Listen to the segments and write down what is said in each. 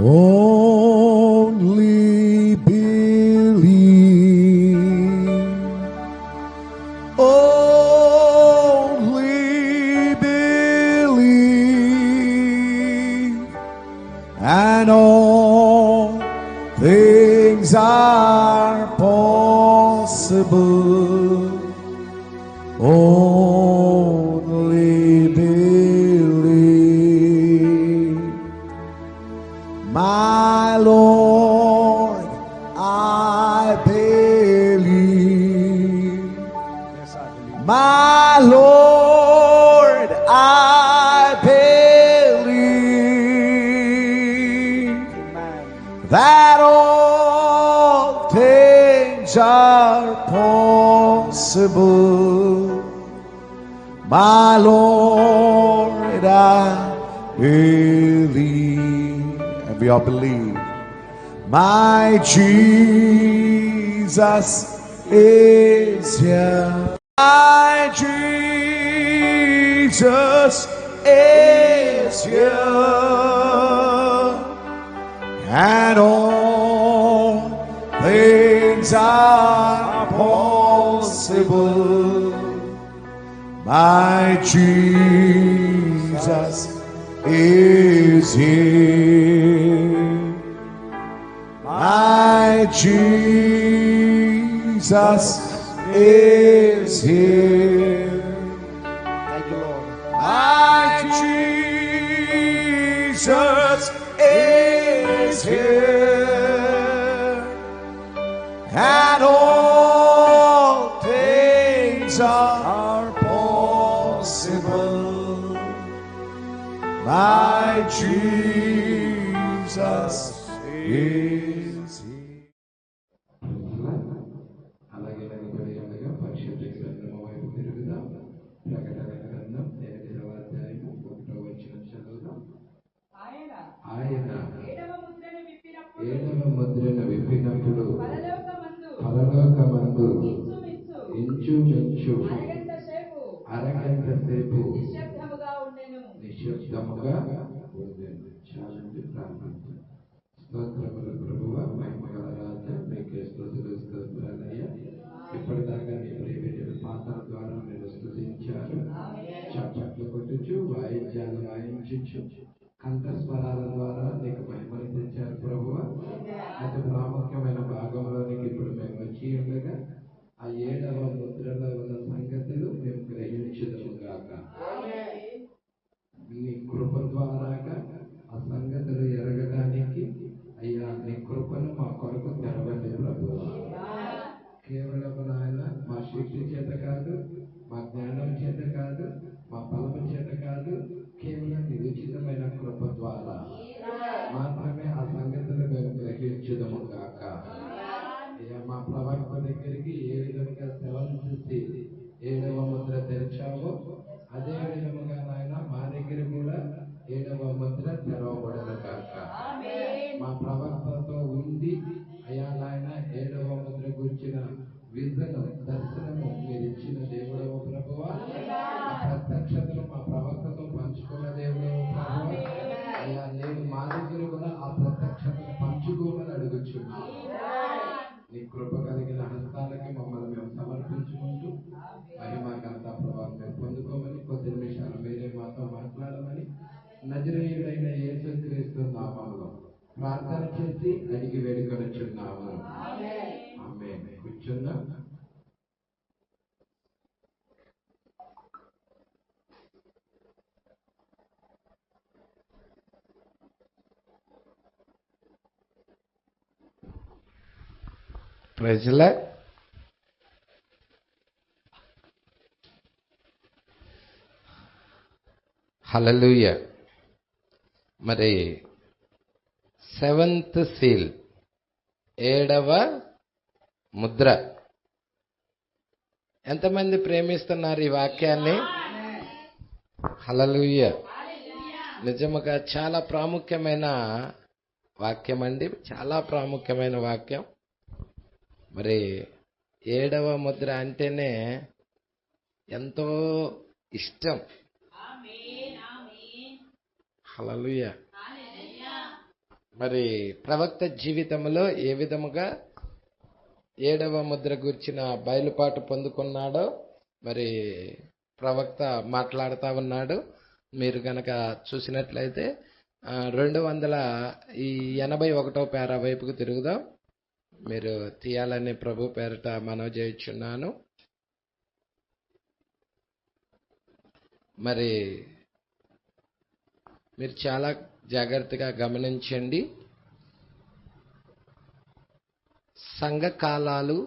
Only believe. Only believe. And all things are possible. Only believe. My Lord, I believe. Yes, I believe. My Lord, I believe Amen. that all things are possible. My Lord, I believe. And we all believe. My Jesus is here. My Jesus is here. And all things are possible. My Jesus is here. My Jesus is here. Thank you, Lord. My Jesus is here. And all things are possible. My Jesus is here. అలాగే నిలబడి ఉండగా పరిశుద్ధ గ్రంథం వైపు తిరుగుదాం. ప్రకటన గ్రంథం 8వ అధ్యాయం 1వ వచనం చదువుదాం. ఆయన ఏడవ ముద్రను విప్పినప్పుడు పరలోకమందు ఇంచుమించు అరగంట సేపు నిశ్శబ్దముగా ఉండెను. చాలండి, ప్రార్థించండి. స్తోత్రములు ప్రభువా, మహిమగల రాజా, మీకే స్తుతులు స్తోత్రాలయ్యా. ఇప్పటిదాకా నీ ప్రియమైన పాత్ర ద్వారా మీరు స్తుతించారు. చప్పట్లు కొట్టుచు, వాయిద్యాలు వాయించు, కంఠస్వరాల ద్వారా నీకు మహిమలు తెచ్చారు ప్రభువా. అతి ప్రాముఖ్యమైన భాగంలోనికి ఇప్పుడు మేము వచ్చి ఉండగా ఆ 7వ ముద్రలో ఉన్న సంగతులు మేము గ్రహించుదుము గాక. నీ కృప ద్వారాగా ఆ సంగతులు ఎరగడానికి అయ్యా నీ కృపను మా కొరకు తెరవండి ప్రభువా. కేవలం నాయన మా శక్తి చేత కాదు, మా జ్ఞానం చేత కాదు, మా బలము చేత కాదు, కేవలం నీ ఉచితమైన కృప ద్వారా మాత్రమే ఆ సంగతులు మేము గ్రహించుదము కాక. అయ్యా మా ప్రవక్త దగ్గరికి ఏ విధంగా 7వ ముద్ర తెరిచావో అదే విధముగా నాయన మా దగ్గర కూడా 7వ ముద్ర తెరవబడను కాక. మా ప్రవక్తతో ఉండి అయ్యా నాయన 7వ ముద్ర గురించిన విజను దర్శనము మీరు ఇచ్చిన దేవుడవు ప్రభువా. ఆ ప్రత్యక్షతను మా ప్రవక్తతో పంచుకున్న దేవుడవు ప్రభువా. అయ్యా నేను మా దగ్గర కూడా ఆ ప్రత్యక్షతను పంచుకోమని అడుగుచున్నాను. నీ కృప కలిగిన హస్తాలకి మమ్మల్ని మేము సమర్పించుకుంటూ మహిమ ఘనత ప్రభావం మేము పొందుకోమని కొద్ది నిమిషాలు మీరే మాతో మాట్లాడమని నజరేయుడైన యేసుక్రీస్తు నామములో ప్రార్థన చేసి అడిగి వేడుకొనుచున్నాము. ఆమేన్. కూర్చుందాం. Praise Lord. హల్లెలూయా. మరి 7th సీల్, 7వ ముద్ర. ఎంతమంది ప్రేమిస్తున్నారు ఈ వాక్యాన్ని? హల్లెలూయా. నిజముగా చాలా ప్రాముఖ్యమైన వాక్యం అండి, చాలా ప్రాముఖ్యమైన వాక్యం. మరి 7వ ముద్ర అంటేనే ఎంతో ఇష్టం. హల్లెలూయా. మరి ప్రవక్త జీవితంలో ఏ విధముగా 7వ ముద్ర గూర్చిన బయలుపాటు పొందుకున్నాడో మరి ప్రవక్త మాట్లాడుతూ ఉన్నాడు. మీరు గనక చూసినట్లయితే 281వ పేరా వైపుకు తిరుగుదాం. మీరు తీయాలని ప్రభు పేరిట మనవి చేయుచున్నాను. మరి మీరు చాలా జాగ్రత్తగా గమనించండి. సంఘకాలాలు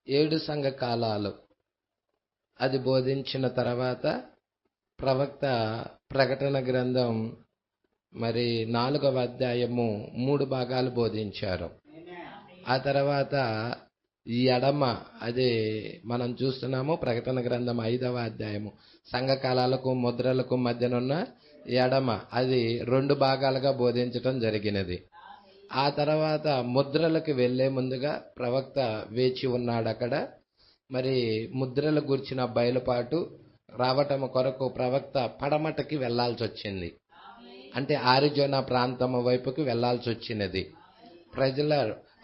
7 సంఘకాలాలు అది బోధించిన తర్వాత ప్రవక్త ప్రకటన గ్రంథం మరి 4వ అధ్యాయము 3 భాగాలు బోధించారు. ఆ తర్వాత ఈ ఎడమ అదే మనం చూస్తున్నాము ప్రకటన గ్రంథం 5వ అధ్యాయము సంఘకాలాలకు ముద్రలకు మధ్యనున్న ఎడమ అది 2 భాగాలుగా బోధించటం జరిగినది. ఆ తర్వాత ముద్రలకు వెళ్లే ముందుగా ప్రవక్త వేచి ఉన్నాడు అక్కడ. మరి ముద్రల గురించిన బయలుపాటు రావటం కొరకు ప్రవక్త పడమటకి వెళ్లాల్సి వచ్చింది. అంటే ఆరిజోనా ప్రాంతం వైపుకి వెళ్లాల్సి వచ్చినది. ప్రజల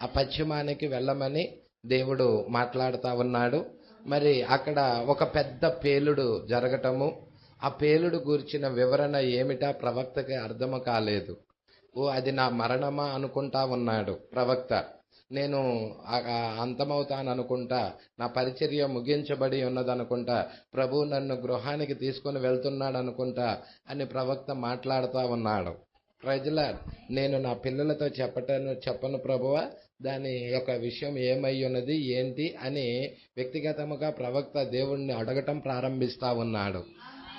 ఆ పశ్చిమానికి వెళ్ళమని దేవుడు మాట్లాడుతూ ఉన్నాడు. మరి అక్కడ ఒక పెద్ద పేలుడు జరగటము, ఆ పేలుడు గురించిన వివరణ ఏమిటా ప్రవక్తకి అర్థము కాలేదు. అది నా మరణమా అనుకుంటా ఉన్నాడు ప్రవక్త. నేను అంతమవుతాను అనుకుంటా, నా పరిచర్య ముగించబడి ఉన్నదనుకుంటా, ప్రభు నన్ను గృహానికి తీసుకుని వెళ్తున్నాడు అనుకుంటా అని ప్రవక్త మాట్లాడుతూ ఉన్నాడు. ప్రజల నేను నా పిల్లలతో చెప్పను ప్రభువా, దాని యొక్క విషయం ఏమై ఉన్నది ఏంటి అని వ్యక్తిగతముగా ప్రవక్త దేవుణ్ణి అడగటం ప్రారంభిస్తా ఉన్నాడు.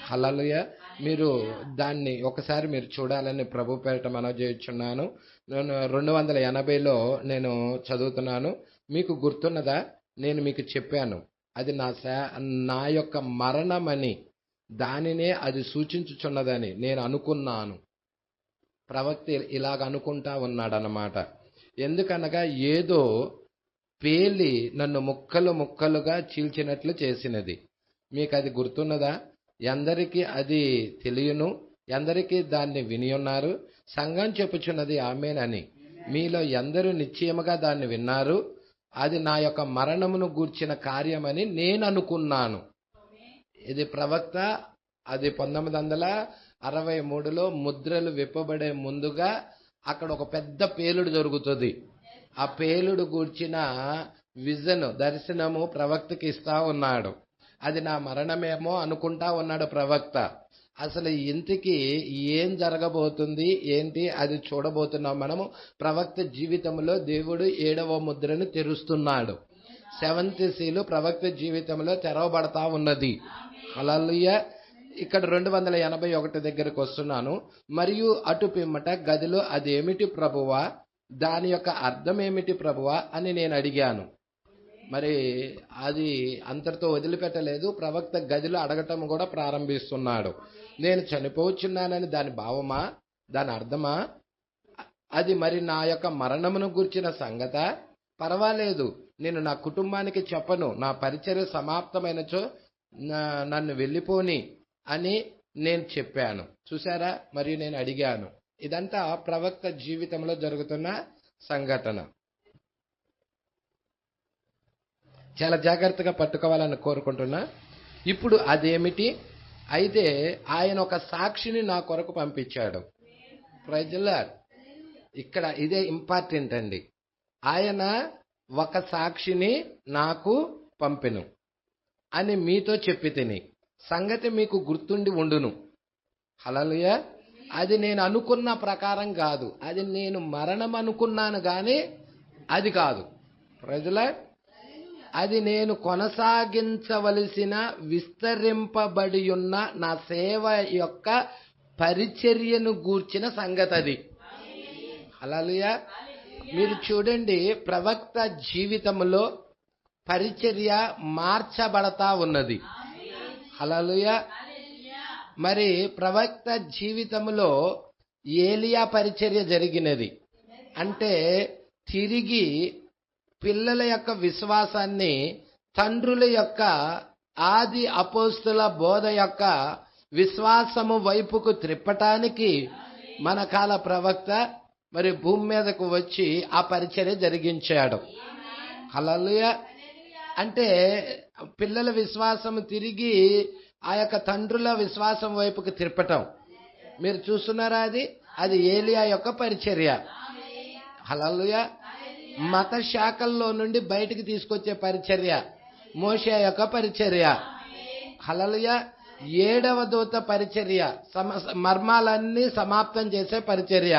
హల్లెలూయా. మీరు దాన్ని ఒకసారి మీరు చూడాలని ప్రభు పేరిట మనవి చేయుచున్నాను. 280లో నేను చదువుతున్నాను. మీకు గుర్తున్నదా, నేను మీకు చెప్పాను అది నా యొక్క మరణమని, దానినే అది సూచించుచున్నదని నేను అనుకున్నాను. ప్రవక్త ఇలాగ అనుకుంటా ఉన్నాడనమాట. ఎందుకనగా ఏదో పేలి నన్ను ముక్కలు ముక్కలుగా చీల్చినట్లు చేసినది. మీకు అది గుర్తున్నదా? ఎందరికీ అది తెలియను, ఎందరికీ దాన్ని విని ఉన్నారు. సంఘం చెప్పుచున్నది ఆమేనని. మీలో ఎందరూ నిశ్చయముగా దాన్ని విన్నారు. అది నా యొక్క మరణమును గూర్చిన కార్యమని నేను అనుకున్నాను. ఇది ప్రవక్త. అది 1963లో ముద్రలు విప్పబడే ముందుగా అక్కడ ఒక పెద్ద పేలుడు జరుగుతుంది. ఆ పేలుడు గూర్చిన విజన్, దర్శనము ప్రవక్తకి ఇస్తా ఉన్నాడు. అది నా మరణమేమో అనుకుంటా ఉన్నాడు ప్రవక్త. అసలు ఇంటికి ఏం జరగబోతుంది ఏంటి అది చూడబోతున్నాం మనము. ప్రవక్త జీవితంలో దేవుడు 7వ ముద్రను తెరుస్తున్నాడు. 7th సీలు ప్రవక్త జీవితంలో తెరవబడతా ఉన్నది. హల్లెలూయా. ఇక్కడ 281 దగ్గరకు వస్తున్నాను. మరియు అటు పిమ్మట గదిలో అదేమిటి ప్రభువా, దాని యొక్క అర్థం ఏమిటి ప్రభువా అని నేను అడిగాను. మరి అది అంతటితో వదిలిపెట్టలేదు. ప్రవక్త గదిలో అడగటం కూడా ప్రారంభిస్తున్నాడు. నేను చనిపోవచ్చున్నానని దాని భావమా, దాని అర్థమా, అది మరి నా యొక్క మరణమును గూర్చిన సంగత? పర్వాలేదు, నేను నా కుటుంబానికి చెప్పను, నా పరిచర్య సమాప్తమైనచో నన్ను వెళ్ళిపోని అని నేను చెప్పాను. చూసారా? మరియు నేను అడిగాను. ఇదంతా ప్రవక్త జీవితంలో జరుగుతున్న సంఘటన. చాలా జాగ్రత్తగా పట్టుకోవాలని కోరుకుంటున్నా. ఇప్పుడు అదేమిటి? అయితే ఆయన ఒక సాక్షిని నా కొరకు పంపించాడు. Praise the lord. ఇక్కడ ఇదే ఇంపార్టెంట్ అండి. ఆయన ఒక సాక్షిని నాకు పంపెను అని మీతో చెప్పి తిని సంగతి మీకు గుర్తుండి ఉండును. హల్లెలూయా. అది నేను అనుకున్న ప్రకారం కాదు, అది నేను మరణం అనుకున్నాను కానీ అది కాదు. Praise the lord. అది నేను కొనసాగించవలసిన విస్తరింపబడి ఉన్న నా సేవ యొక్క పరిచర్యను గూర్చిన సంగతి అది. హల్లెలూయా. మీరు చూడండి, ప్రవక్త జీవితంలో పరిచర్య మార్చబడతా ఉన్నది. హల్లెలూయా. మరి ప్రవక్త జీవితంలో ఏలియా పరిచర్య జరిగినది. అంటే తిరిగి పిల్లల యొక్క విశ్వాసాన్ని తండ్రుల యొక్క ఆది అపోస్తుల బోధ యొక్క విశ్వాసము వైపుకు త్రిప్పటానికి మన కాల ప్రవక్త మరి భూమి మీదకు వచ్చి ఆ పరిచర్య జరిగించాడు. హల్లెలూయా. అంటే పిల్లల విశ్వాసం తిరిగి ఆ యొక్క తండ్రుల విశ్వాసం వైపుకి తిప్పటం మీరు చూస్తున్నారా? అది ఏలియా యొక్క పరిచర్య. హల్లెలూయా. మత శాఖల్లో నుండి బయటికి తీసుకొచ్చే పరిచర్య మోషే యొక్క పరిచర్య. హల్లెలూయా. 7వ దూత పరిచర్య మర్మాలన్నీ సమాప్తం చేసే పరిచర్య.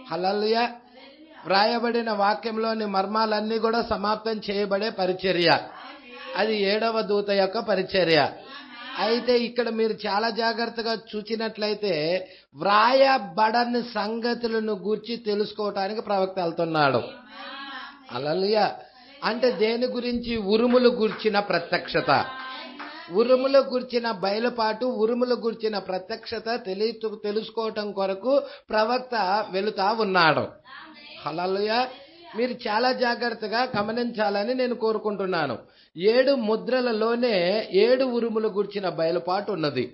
హల్లెలూయా. వ్రాయబడిన వాక్యంలోని మర్మాలన్నీ కూడా సమాప్తం చేయబడే పరిచర్య. అది 7వ దూత యొక్క పరిచర్య. అయితే ఇక్కడ మీరు చాలా జాగ్రత్తగా చూచినట్లయితే వ్రాయబడని సంగతులను గూర్చి తెలుసుకోవటానికి ప్రవక్త వెళ్తున్నాడు. హల్లెలూయా. అంటే దేని గురించి? ఉరుములు గూర్చిన ప్రత్యక్షత, ఉరుములు గూర్చిన బయలుపాటు, ఉరుములు గూర్చిన ప్రత్యక్షత తెలుసుకోవటం కొరకు ప్రవక్త వెళుతా ఉన్నాడు. హల్లెలూయా. మీరు చాలా జాగ్రత్తగా గమనించాలని నేను కోరుకుంటున్నాను. 7 ముద్రలలోనే 7 ఉరుములు గూర్చిన బయలుపాటు ఉన్నది.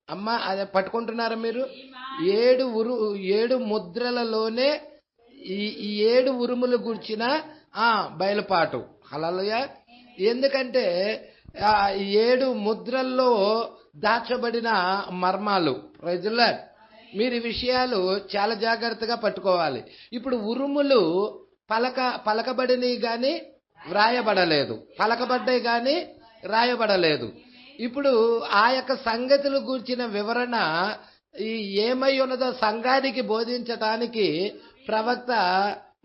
అమ్మా అదే పట్టుకుంటున్నారా మీరు? 7 ముద్రలలోనే ఈ 7 ఉరుములు గూర్చిన బయలుపాటు. హల్లెలూయా. ఎందుకంటే 7 ముద్రల్లో దాచబడిన మర్మాలు. Praise the lord. మీరు ఈ విషయాలు చాలా జాగ్రత్తగా పట్టుకోవాలి. ఇప్పుడు ఉరుములు పలకబడినవి గాని వ్రాయబడలేదు, పలకబడ్డాయి గాని రాయబడలేదు. ఇప్పుడు ఆ యొక్క సంగతులు గూర్చిన వివరణ ఈ ఏమై ఉన్నదో సంఘానికి బోధించటానికి ప్రవక్త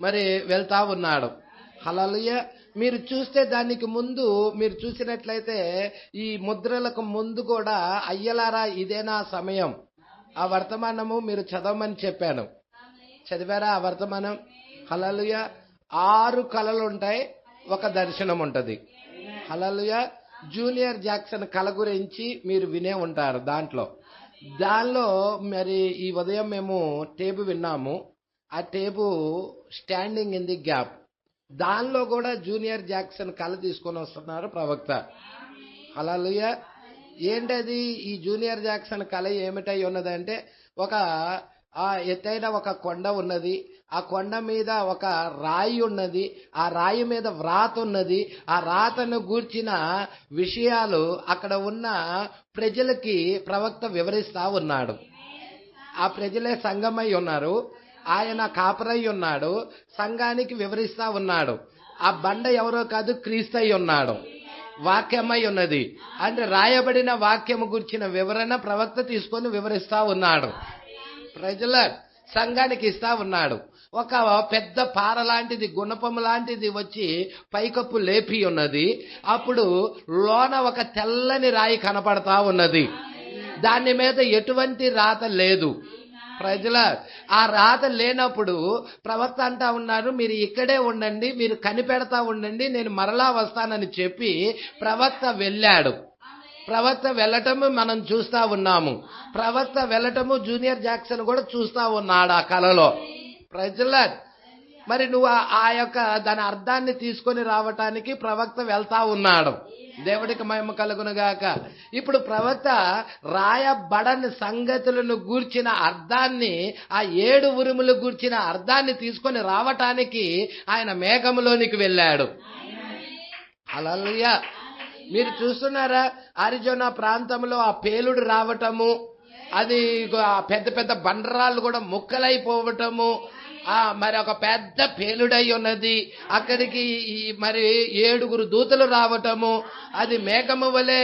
మరి వెళ్తా ఉన్నాడు. హల్లెలూయా. మీరు చూస్తే దానికి ముందు మీరు చూసినట్లయితే ఈ ముద్రలకు ముందు కూడా అయ్యలారా ఇదేనా సమయం, ఆ వర్తమానము మీరు చదవమని చెప్పాను. చదివారా ఆ వర్తమానం? హల్లెలూయా. 6 కళలు ఉంటాయి, ఒక దర్శనం ఉంటది. హల్లెలూయా. జూనియర్ జాక్సన్ కళ గురించి మీరు వినే ఉంటారు. దానిలో మరి ఈ ఉదయం మేము టేబు విన్నాము. ఆ టేబు స్టాండింగ్ ఇన్ ది గ్యాప్. దానిలో కూడా జూనియర్ జాక్సన్ కళ తీసుకొని వస్తున్నారు ప్రవక్త. హల్లెలూయా. ఏంటది? ఈ జూనియర్ జాక్సన్ కళ ఏమిటై ఉన్నదంటే ఒక ఎత్తైన ఒక కొండ ఉన్నది. ఆ కొండ మీద ఒక రాయి ఉన్నది. ఆ రాయి మీద వ్రాత ఉన్నది. ఆ రాతను గూర్చిన విషయాలు అక్కడ ఉన్న ప్రజలకి ప్రవక్త వివరిస్తా ఉన్నాడు. ఆ ప్రజలే సంఘమై ఉన్నారు. ఆయన కాపరై ఉన్నాడు, సంఘానికి వివరిస్తా ఉన్నాడు. ఆ బండ ఎవరో కాదు, క్రీస్తై ఉన్నాడు, వాక్యమై ఉన్నది. అంటే రాయబడిన వాక్యము గురించిన వివరణ ప్రవక్త తీసుకొని వివరిస్తా ఉన్నాడు. ప్రజల సంఘానికి ఇస్తా ఉన్నాడు. ఒక పెద్ద పార లాంటిది, గుణపము లాంటిది వచ్చి పైకప్పు లేపి ఉన్నది. అప్పుడు లోన ఒక తెల్లని రాయి కనపడతా ఉన్నది. దాని మీద ఎటువంటి రాత లేదు. ప్రజల ఆ రాత లేనప్పుడు ప్రవక్త అంటా ఉన్నారు, మీరు ఇక్కడే ఉండండి, మీరు కనిపెడతా ఉండండి, నేను మరలా వస్తానని చెప్పి ప్రవక్త వెళ్ళాడు. ప్రవక్త వెళ్ళటము మనం చూస్తా ఉన్నాము. ప్రవక్త వెళ్ళటము జూనియర్ జాక్సన్ కూడా చూస్తా ఉన్నాడు ఆ కళలో. ప్రజల మరి నువ్వు ఆ యొక్క దాని అర్థాన్ని తీసుకొని రావటానికి ప్రవక్త వెళ్తా ఉన్నాడు. దేవుడికి మహిమ కలుగును గాక. ఇప్పుడు ప్రవక్త రాయబడని సంగతులను గూర్చిన అర్థాన్ని, ఆ 7 ఉరుములు గూర్చిన అర్థాన్ని తీసుకొని రావటానికి ఆయన మేఘములోనికి వెళ్ళాడు. హల్లెలూయా. మీరు చూస్తున్నారా? అరిజోనా ప్రాంతంలో ఆ పేలుడు రావటము, అది పెద్ద పెద్ద బండరాళ్ళు కూడా ముక్కలైపోవటము, మరి ఒక పెద్ద పేలుడై ఉన్నది. అక్కడికి మరి 7 దూతలు రావటము, అది మేఘము వలె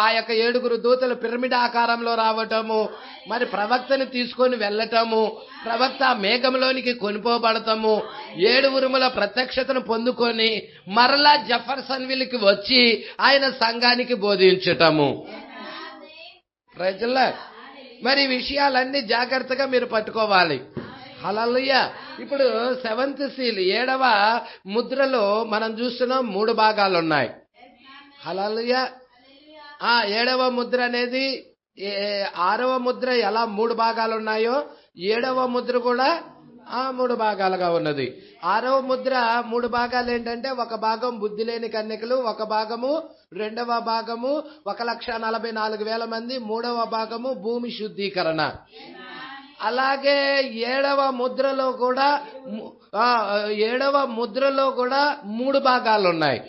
ఆ యొక్క 7 దూతలు పిరమిడ్ ఆకారంలో రావటము, మరి ప్రవక్తని తీసుకొని వెళ్ళటము, ప్రవక్త మేఘంలోనికి కొనిపోబడటము, 7 ఉరుముల ప్రత్యక్షతను పొందుకొని మరలా జెఫర్సన్ విల్కి వచ్చి ఆయన సంఘానికి బోధించటము. ప్రజల మరి విషయాలన్నీ జాగ్రత్తగా మీరు పట్టుకోవాలి. హల్లెలూయా. ఇప్పుడు 7th సీల్ 7వ ముద్రలో మనం చూస్తున్నాం 3 భాగాలు ఉన్నాయి. హల్లెలూయా. 7వ ముద్ర అనేది 6వ ముద్ర ఎలా 3 భాగాలు ఉన్నాయో 7వ ముద్ర కూడా 3 భాగాలుగా ఉన్నది. 6వ ముద్ర 3 భాగాలు ఏంటంటే, ఒక భాగం బుద్ధి లేని కన్యకలు, ఒక భాగము, 2వ భాగము 1,44,000 మంది, 3వ భాగము భూమి శుద్ధీకరణ. అలాగే ఏడవ ముద్రలో కూడా 3 భాగాలు ఉన్నాయి.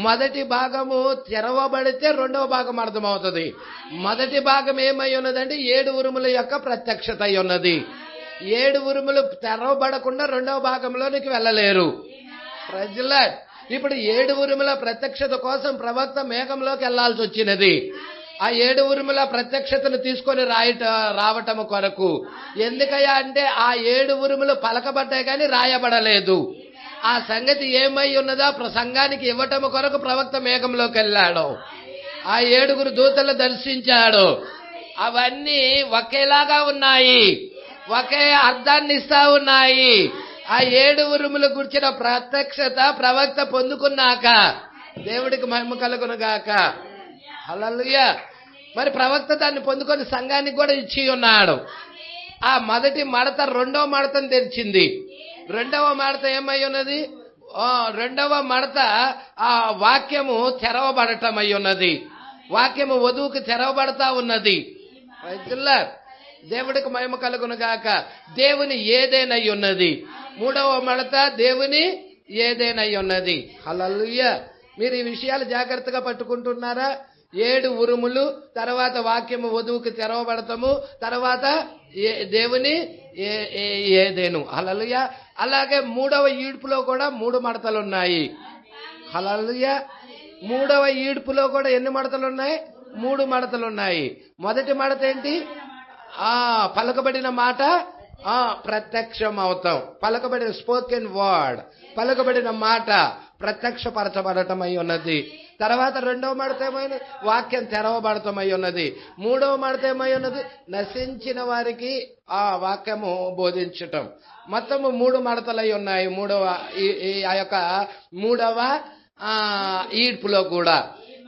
మొదటి భాగము తెరవబడితే రెండవ భాగం అర్థమవుతుంది. మొదటి భాగం ఏమై ఉన్నదంటే 7 ఉరుముల యొక్క ప్రత్యక్షత అయి ఉన్నది. 7 ఉరుములు తెరవబడకుండా రెండవ భాగంలోనికి వెళ్ళలేరు. ప్రజల ఇప్పుడు 7 ఉరుముల ప్రత్యక్షత కోసం ప్రవక్త మేఘంలోకి వెళ్లాల్సి వచ్చినది. ఆ 7 ఉరుముల ప్రత్యక్షతను తీసుకొని రావటం కొరకు. ఎందుకయ్యా అంటే ఆ 7 ఉరుములు పలకబడ్డాయి కానీ రాయబడలేదు. ఆ సంగతి ఏమై ఉన్నదో ప్రసంగానికి ఇవ్వటం కొరకు ప్రవక్త మేఘంలోకి వెళ్ళాడు. ఆ 7 దూతలు దర్శించాడు. అవన్నీ ఒకేలాగా ఉన్నాయి, ఒకే అర్థాన్ని ఇస్తా ఉన్నాయి. ఆ 7 ఉరుములు గురించిన ప్రత్యక్షత ప్రవక్త పొందుకున్నాక దేవుడికి మహిమ కలుగును గాక. హల్లెలూయా. మరి ప్రవక్త దాన్ని పొందుకొని సంఘానికి కూడా ఇచ్చి ఉన్నాడు. ఆ మొదటి మడత రెండవ మడతను తెరిచింది. రెండవ మడత ఏమై ఉన్నది? రెండవ మడత ఆ వాక్యము తెరవబడటం అయి ఉన్నది. వాక్యము వధువుకి తెరవబడతా ఉన్నది. దేవుడికి మహిమ కలుగును గాక. దేవుని ఏదేనై ఉన్నది. మూడవ మడత దేవుని ఏదేనై ఉన్నది. హల్లెలూయా. మీరు ఈ విషయాలు జాగ్రత్తగా పట్టుకుంటున్నారా? 7 ఉరుములు, తర్వాత వాక్యము వధువుకి తెరవబడతాము, తర్వాత దేవుని ఏదేను. హల్లెలూయా. అలాగే 3వ ఈడ్పులో కూడా 3 మడతలు ఉన్నాయి. హల్లెలూయా. 3వ ఈడ్పులో కూడా ఎన్ని మడతలు ఉన్నాయి? 3 మడతలు ఉన్నాయి. మొదటి మడత ఏంటి? పలకబడిన మాట ప్రత్యక్షం అవుతాం. పలకబడిన స్పోకెన్ వర్డ్, పలకబడిన మాట ప్రత్యక్షపరచబడటం అయి ఉన్నది. తర్వాత రెండవ మడత ఏమైనా వాక్యం తెరవబడటం అయి ఉన్నది. 3వ మడత ఏమై ఉన్నది? నశించిన వారికి ఆ వాక్యము బోధించటం. మొత్తము 3 మడతలు అయి ఉన్నాయి. ఆ యొక్క 3వ ఈడ్పులో కూడా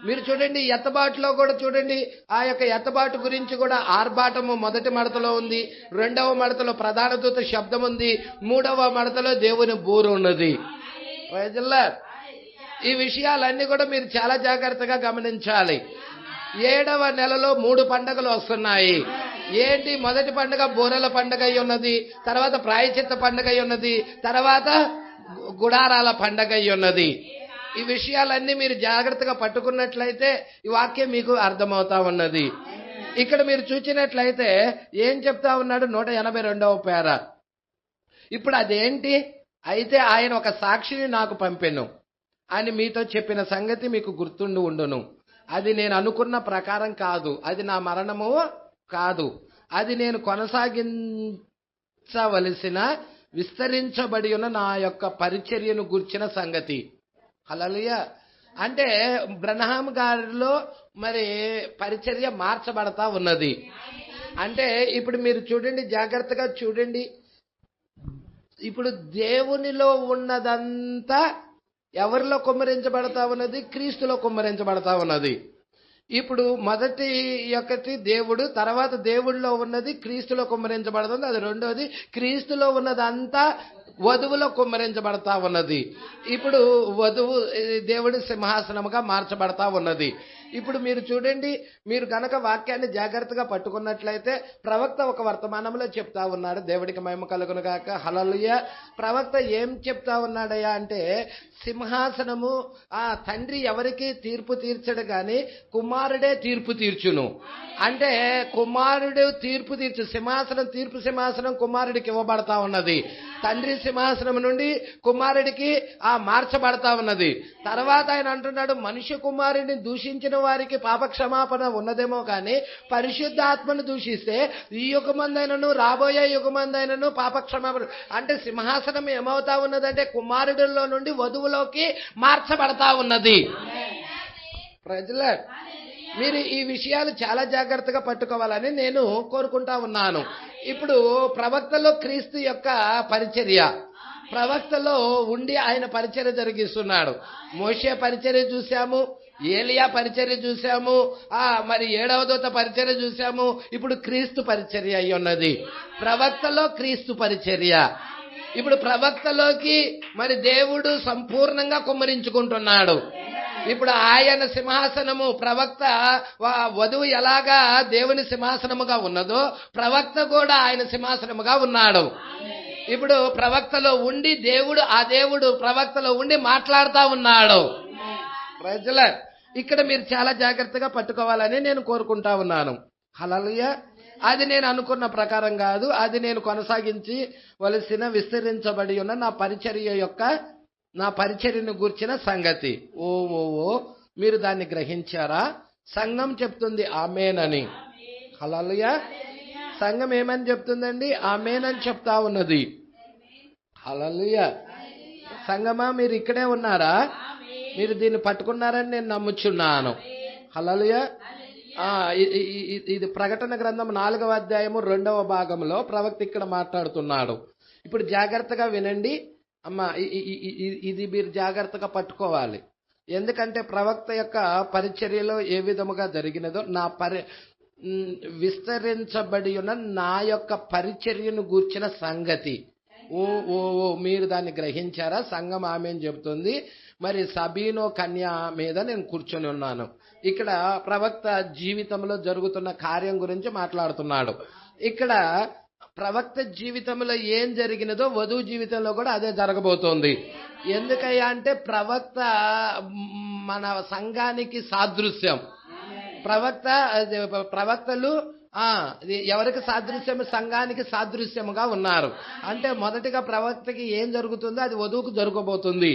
మీరు చూడండి. ఎత్తబాటులో కూడా చూడండి. ఆ యొక్క ఎత్తబాటు గురించి కూడా ఆర్భాటము మొదటి మడతలో ఉంది. రెండవ మడతలో ప్రధాన దూత శబ్దం ఉంది. 3వ మడతలో దేవుని బూరు ఉన్నది. ఈ విషయాలన్నీ కూడా మీరు చాలా జాగ్రత్తగా గమనించాలి. 7వ నెలలో 3 పండుగలు వస్తున్నాయి. ఏంటి? మొదటి పండుగ బూరల పండుగ అయి ఉన్నది, తర్వాత ప్రాయశ్చిత్త పండుగ అయి ఉన్నది, తర్వాత గుడారాల పండుగ అయి ఉన్నది. ఈ విషయాలన్నీ మీరు జాగ్రత్తగా పట్టుకున్నట్లయితే ఈ వాక్యం మీకు అర్థమవుతా ఉన్నది. ఇక్కడ మీరు చూసినట్లయితే ఏం చెప్తా ఉన్నాడు? 182వ పేర. ఇప్పుడు అదేంటి? అయితే ఆయన ఒక సాక్షిని నాకు పంపెను అని మీతో చెప్పిన సంగతి మీకు గుర్తుండి ఉండును. అది నేను అనుకున్న ప్రకారం కాదు, అది నా మరణము కాదు, అది నేను కొనసాగించవలసిన విస్తరించబడి ఉన్న నా యొక్క పరిచర్యను గుర్చిన సంగతి. హల్లెలూయా. అంటే బ్రహ్నాం గారిలో మరి పరిచర్య మార్చబడతా ఉన్నది. అంటే ఇప్పుడు మీరు చూడండి, జాగ్రత్తగా చూడండి. ఇప్పుడు దేవునిలో ఉన్నదంతా ఎవరిలో కుమ్మరించబడతా ఉన్నది? క్రీస్తులో కుమ్మరించబడతా ఉన్నది. ఇప్పుడు మొదటి యొక్కటి దేవుడు, తర్వాత దేవుడిలో ఉన్నది క్రీస్తులో కుమ్మరించబడుతుంది. అది రెండోది క్రీస్తులో ఉన్నదంతా వధువులో కుమ్మరించబడతా ఉన్నది. ఇప్పుడు వధువు దేవుడి సింహాసనముగా మార్చబడతా ఉన్నది. ఇప్పుడు మీరు చూడండి, మీరు గనక వాక్యాన్ని జాగ్రత్తగా పట్టుకున్నట్లయితే ప్రవక్త ఒక వర్తమానంలో చెప్తా ఉన్నాడు. దేవుడికి మహిమ కలుగును గాక. హల్లెలూయా. ప్రవక్త ఏం చెప్తా ఉన్నాడయ్యా అంటే, సింహాసనము తండ్రి ఎవరికి తీర్పు తీర్చడు గాని కుమారుడే తీర్పు తీర్చును. అంటే కుమారుడు తీర్పు తీర్చు. సింహాసనం, తీర్పు సింహాసనం కుమారుడికి ఇవ్వబడతా ఉన్నది. తండ్రి సింహాసనం నుండి కుమారుడికి మార్చబడతా ఉన్నది. తర్వాత ఆయన అంటున్నాడు, మనుష్య కుమారుడిని దూషించిన వారికి పాపక్షమాపణ ఉన్నదేమో కానీ పరిశుద్ధాత్మను దూషిస్తే ఈ యుగమందైనను రాబోయే యుగమందైనను పాపక్షమాపణ. అంటే సింహాసనం ఏమవుతా ఉన్నదంటే కుమారుడిలో నుండి వధువులోకి మార్చబడతా ఉన్నది. ప్రజల మీరు ఈ విషయాలు చాలా జాగ్రత్తగా పట్టుకోవాలని నేను కోరుకుంటా ఉన్నాను. ఇప్పుడు ప్రవక్తలో క్రీస్తు యొక్క పరిచర్య, ప్రవక్తలో ఉండి ఆయన పరిచర్య జరిగిస్తున్నాడు. మోషే పరిచర్య చూశాము, ఏలియా పరిచర్య చూశాము, మరి 7వ దూత పరిచర్య చూశాము. ఇప్పుడు క్రీస్తు పరిచర్య అయి ఉన్నది. ప్రవక్తలో క్రీస్తు పరిచర్య. ఇప్పుడు ప్రవక్తలోకి మరి దేవుడు సంపూర్ణంగా కుమ్మరించుకుంటున్నాడు. ఇప్పుడు ఆయన సింహాసనము ప్రవక్త వధువు ఎలాగా దేవుని సింహాసనముగా ఉన్నదో ప్రవక్త కూడా ఆయన సింహాసనముగా ఉన్నాడు. ఇప్పుడు ప్రవక్తలో ఉండి ఆ దేవుడు ప్రవక్తలో ఉండి మాట్లాడుతూ ఉన్నాడు. ప్రజల ఇక్కడ మీరు చాలా జాగ్రత్తగా పట్టుకోవాలని నేను కోరుకుంటా ఉన్నాను. హల్లెలూయా. అది నేను అనుకున్న ప్రకారం కాదు, అది నేను కొనసాగించవలసిన విస్తరించబడి ఉన్న నా పరిచర్యను గూర్చిన సంగతి. ఓ మీరు దాన్ని గ్రహించారా? సంఘం చెప్తుంది ఆమేనని. హల్లెలూయా. సంఘం ఏమని చెప్తుందండి? ఆమేనని చెప్తా ఉన్నది. హల్లెలూయా. సంఘమా మీరు ఇక్కడే ఉన్నారా? మీరు దీన్ని పట్టుకున్నారని నేను నమ్ముచున్నాను. హల్లెలూయా. ఇది ప్రకటన గ్రంథం 4వ అధ్యాయము 2వ భాగంలో ప్రవక్త ఇక్కడ మాట్లాడుతున్నాడు. ఇప్పుడు జాగ్రత్తగా వినండి అమ్మా, ఇది మీరు జాగ్రత్తగా పట్టుకోవాలి. ఎందుకంటే ప్రవక్త యొక్క పరిచర్యలో ఏ విధముగా జరిగినదో విస్తరించబడి ఉన్న నా యొక్క పరిచర్యను గూర్చిన సంగతి. ఓ మీరు దాన్ని గ్రహించారా? సంఘం ఆమె చెబుతుంది. మరి సబీనో కన్య మీద నేను కూర్చొని ఉన్నాను. ఇక్కడ ప్రవక్త జీవితంలో జరుగుతున్న కార్యం గురించి మాట్లాడుతున్నాడు. ఇక్కడ ప్రవక్త జీవితంలో ఏం జరిగినదో వధువు జీవితంలో కూడా అదే జరగబోతోంది. ఎందుకయ్యా అంటే ప్రవక్త మన సంఘానికి సాదృశ్యం. ప్రవక్తలు ఎవరికి సాదృశ్యం? సంఘానికి సాదృశ్యముగా ఉన్నారు. అంటే మొదటిగా ప్రవక్తకి ఏం జరుగుతుందో అది వధువుకు జరగబోతుంది.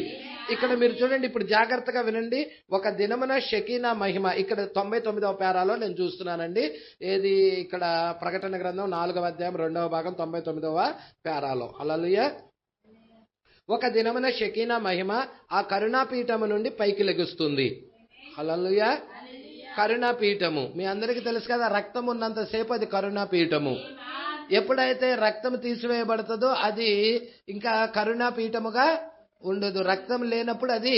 ఇక్కడ మీరు చూడండి, ఇప్పుడు జాగ్రత్తగా వినండి. ఒక దినమున షకీనా మహిమ, ఇక్కడ 99వ పేరాలో నేను చూస్తున్నానండి. ఏది ఇక్కడ ప్రకటన గ్రంథం 4వ అధ్యాయం 2వ భాగం 99వ పేరాలో. హల్లెలూయా. ఒక దినమున షకీనా మహిమ ఆ కరుణాపీఠము నుండి పైకి లెగుస్తుంది. హల్లెలూయా. కరుణాపీఠము మీ అందరికీ తెలుసు కదా, రక్తం ఉన్నంతసేపు అది కరుణాపీఠము. ఎప్పుడైతే రక్తం తీసివేయబడుతుందో అది ఇంకా కరుణాపీఠముగా ఉండదు. రక్తం లేనప్పుడు అది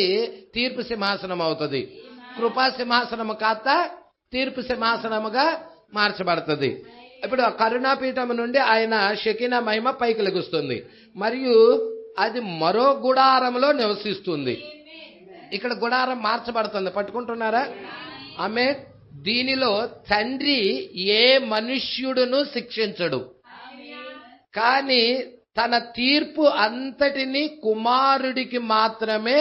తీర్పు సింహాసనం అవుతుంది. కృపా సింహాసనము కాస్త తీర్పు సింహాసనముగా మార్చబడుతుంది. ఇప్పుడు కరుణాపీఠము నుండి ఆయన షకీనా మహిమ పైకి లెగుస్తుంది. మరియు అది మరో గుడారంలో నివసిస్తుంది. ఇక్కడ గుడారం మార్చబడుతుంది. పట్టుకుంటున్నారా? ఆమె దీనిలో తండ్రి ఏ మనుష్యుడును శిక్షించడు, కానీ తన తీర్పు అంతటిని కుమారుడికి మాత్రమే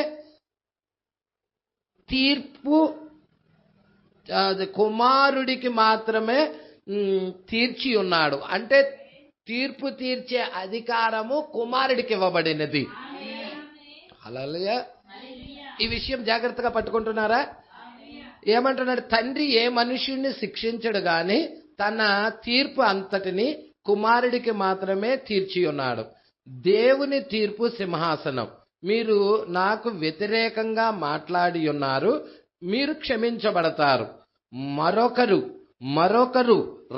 తీర్చి ఉన్నాడు. అంటే తీర్పు తీర్చే అధికారము కుమారుడికి ఇవ్వబడినది. హల్లెలూయా. ఈ విషయం జాగ్రత్తగా పట్టుకుంటున్నారా? ఏమంటున్నాడు? తండ్రి ఏ మనుష్యుడిని శిక్షించడు గాని తన తీర్పు అంతటిని కుమారుడికి మాత్రమే తీర్చి ఉన్నాడు. దేవుని తీర్పు సింహాసనం. మీరు నాకు వ్యతిరేకంగా మాట్లాడి ఉన్నారు, మీరు క్షమించబడతారు. మరొకరు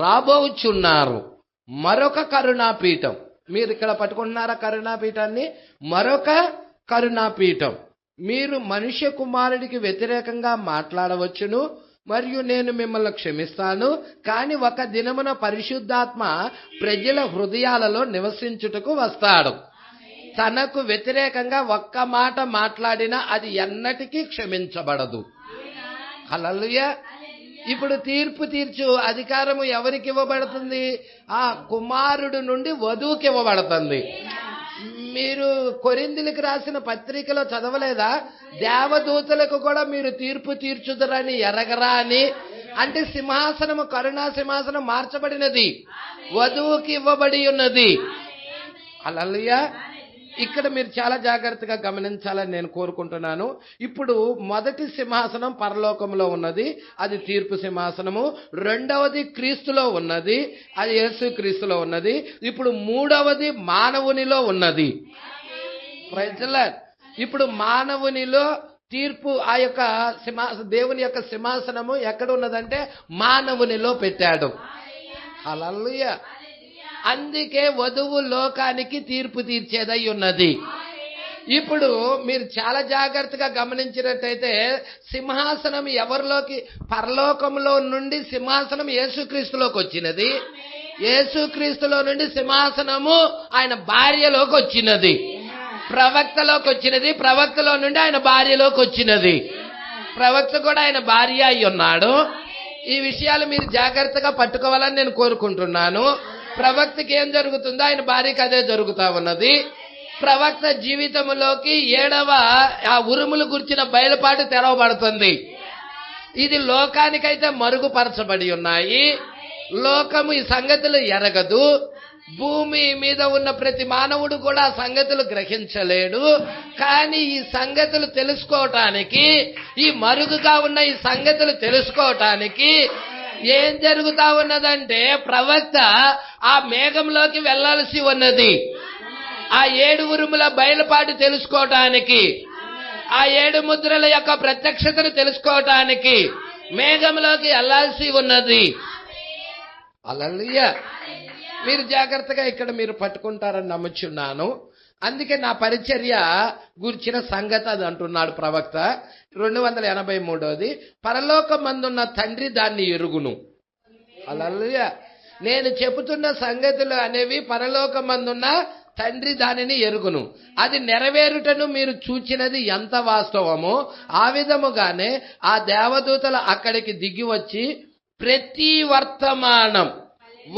రాబోచున్నారు. మరొక కరుణాపీఠం. మీరు ఇక్కడ పట్టుకుంటున్నారా కరుణాపీఠాన్ని? మరొక కరుణాపీఠం. మీరు మనుష్య కుమారుడికి వ్యతిరేకంగా మాట్లాడవచ్చును, మరియు నేను మిమ్మల్ని క్షమిస్తాను. కానీ ఒక దినమున పరిశుద్ధాత్మ ప్రజల హృదయాలలో నివసించుటకు వస్తాడు. తనకు వ్యతిరేకంగా ఒక్క మాట మాట్లాడినా అది ఎన్నటికీ క్షమించబడదు. హల్లెలూయా. ఇప్పుడు తీర్పు తీర్చు అధికారము ఎవరికి ఇవ్వబడుతుంది? ఆ కుమారుడు నుండి వధువుకి ఇవ్వబడుతుంది. మీరు కొరింథీయులకు రాసిన పత్రికలో చదవలేదా? దేవదూతలకు కూడా మీరు తీర్పు తీర్చుదరని ఎరగరా అని. అంటే సింహాసనము, కరుణా సింహాసనం మార్చబడినది, వధువుకి ఇవ్వబడి ఉన్నది. హల్లెలూయా. ఇక్కడ మీరు చాలా జాగ్రత్తగా గమనించాలని నేను కోరుకుంటున్నాను. ఇప్పుడు మొదటి సింహాసనం పరలోకంలో ఉన్నది, అది తీర్పు సింహాసనము. రెండవది క్రీస్తులో ఉన్నది, అది యేసు క్రీస్తులో ఉన్నది. ఇప్పుడు మూడవది మానవునిలో ఉన్నది. Praise the lord. ఇప్పుడు మానవునిలో తీర్పు, ఆ యొక్క దేవుని యొక్క సింహాసనము ఎక్కడ ఉన్నదంటే మానవునిలో పెట్టాడు. హల్లెలూయా. అందుకే వధువు లోకానికి తీర్పు తీర్చేదై ఉన్నది. ఇప్పుడు మీరు చాలా జాగ్రత్తగా గమనించినట్టయితే సింహాసనం ఎవరిలోకి? పరలోకంలో నుండి సింహాసనం యేసుక్రీస్తులోకి వచ్చినది. యేసుక్రీస్తులో నుండి సింహాసనము ఆయన భార్యలోకి వచ్చినది. ప్రవక్తలోకి వచ్చినది, ప్రవక్తలో నుండి ఆయన భార్యలోకి వచ్చినది. ప్రవక్త కూడా ఆయన భార్య అయి ఉన్నాడు. ఈ విషయాలు మీరు జాగ్రత్తగా పట్టుకోవాలని నేను కోరుకుంటున్నాను. ప్రవక్తకి ఏం జరుగుతుందో ఆయన భార్యకి అదే జరుగుతా ఉన్నది. ప్రవక్త జీవితంలోకి 7వ ఆ ఉరుములు గుర్చిన బయలుపాటు తెరవబడుతుంది. ఇది లోకానికైతే మరుగుపరచబడి ఉన్నాయి. లోకము ఈ సంగతులు ఎరగదు. భూమి మీద ఉన్న ప్రతి మానవుడు కూడా ఆ సంగతులు గ్రహించలేడు. కానీ ఈ సంగతులు తెలుసుకోవటానికి, ఈ మరుగుగా ఉన్న ఈ సంగతులు తెలుసుకోవటానికి ఏం జరుగుతా ఉన్నదంటే ప్రవక్త ఆ మేఘంలోకి వెళ్లాల్సి ఉన్నది. ఆ 7 ఉరుముల బయలుపాటు తెలుసుకోవటానికి, ఆ 7 ముద్రల యొక్క ప్రత్యక్షతను తెలుసుకోవటానికి మేఘంలోకి వెళ్లాల్సి ఉన్నది. హల్లెలూయా. మీరు జాగ్రత్తగా ఇక్కడ మీరు పట్టుకుంటారని నమ్ముచున్నాను. అందుకే నా పరిచర్య గురించిన సంగతి అది అంటున్నాడు ప్రవక్త. 283 పరలోకమందున్న తండ్రి దాన్ని ఎరుగును. హల్లెలూయా. నేను చెబుతున్న సంగతులు అనేవి పరలోకమందున్న తండ్రి దానిని ఎరుగును. అది నెరవేరుటను మీరు చూచినది ఎంత వాస్తవమో ఆ విధముగానే ఆ దేవదూతలు అక్కడికి దిగి వచ్చి ప్రతి వర్తమానం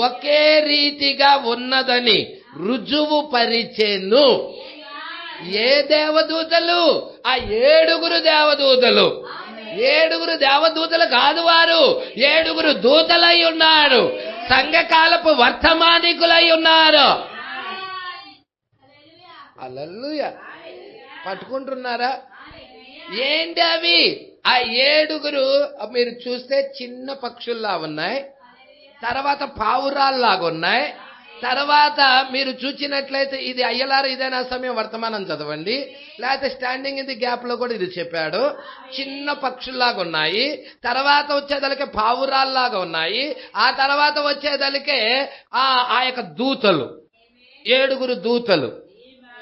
ఒకే రీతిగా ఉన్నదని రుజువు పరిచెను. ఏ దేవదూతలు? ఆ 7 దేవదూతలు. 7 దేవదూతలు కాదు, వారు 7 దూతలై ఉన్నారు. సంఘకాలపు వర్తమానికులై ఉన్నారు. హల్లెలూయా. పట్టుకుంటున్నారా? ఏంటి అవి? ఆ 7 మీరు చూస్తే చిన్న పక్షుల్లా ఉన్నాయి, తర్వాత పావురాల్లాగా ఉన్నాయి. తర్వాత మీరు చూచినట్లయితే ఇది అయ్యలారు ఇదేనా సమయం వర్తమానం చదవండి, లేకపోతే స్టాండింగ్ ఇన్ ది గ్యాప్ లో కూడా ఇది చెప్పాడు. చిన్న పక్షుల్లాగా ఉన్నాయి, తర్వాత వచ్చేదలికే పావురాల్లాగా ఉన్నాయి, ఆ తర్వాత వచ్చేదలికే ఆ యొక్క దూతలు, 7 దూతలు.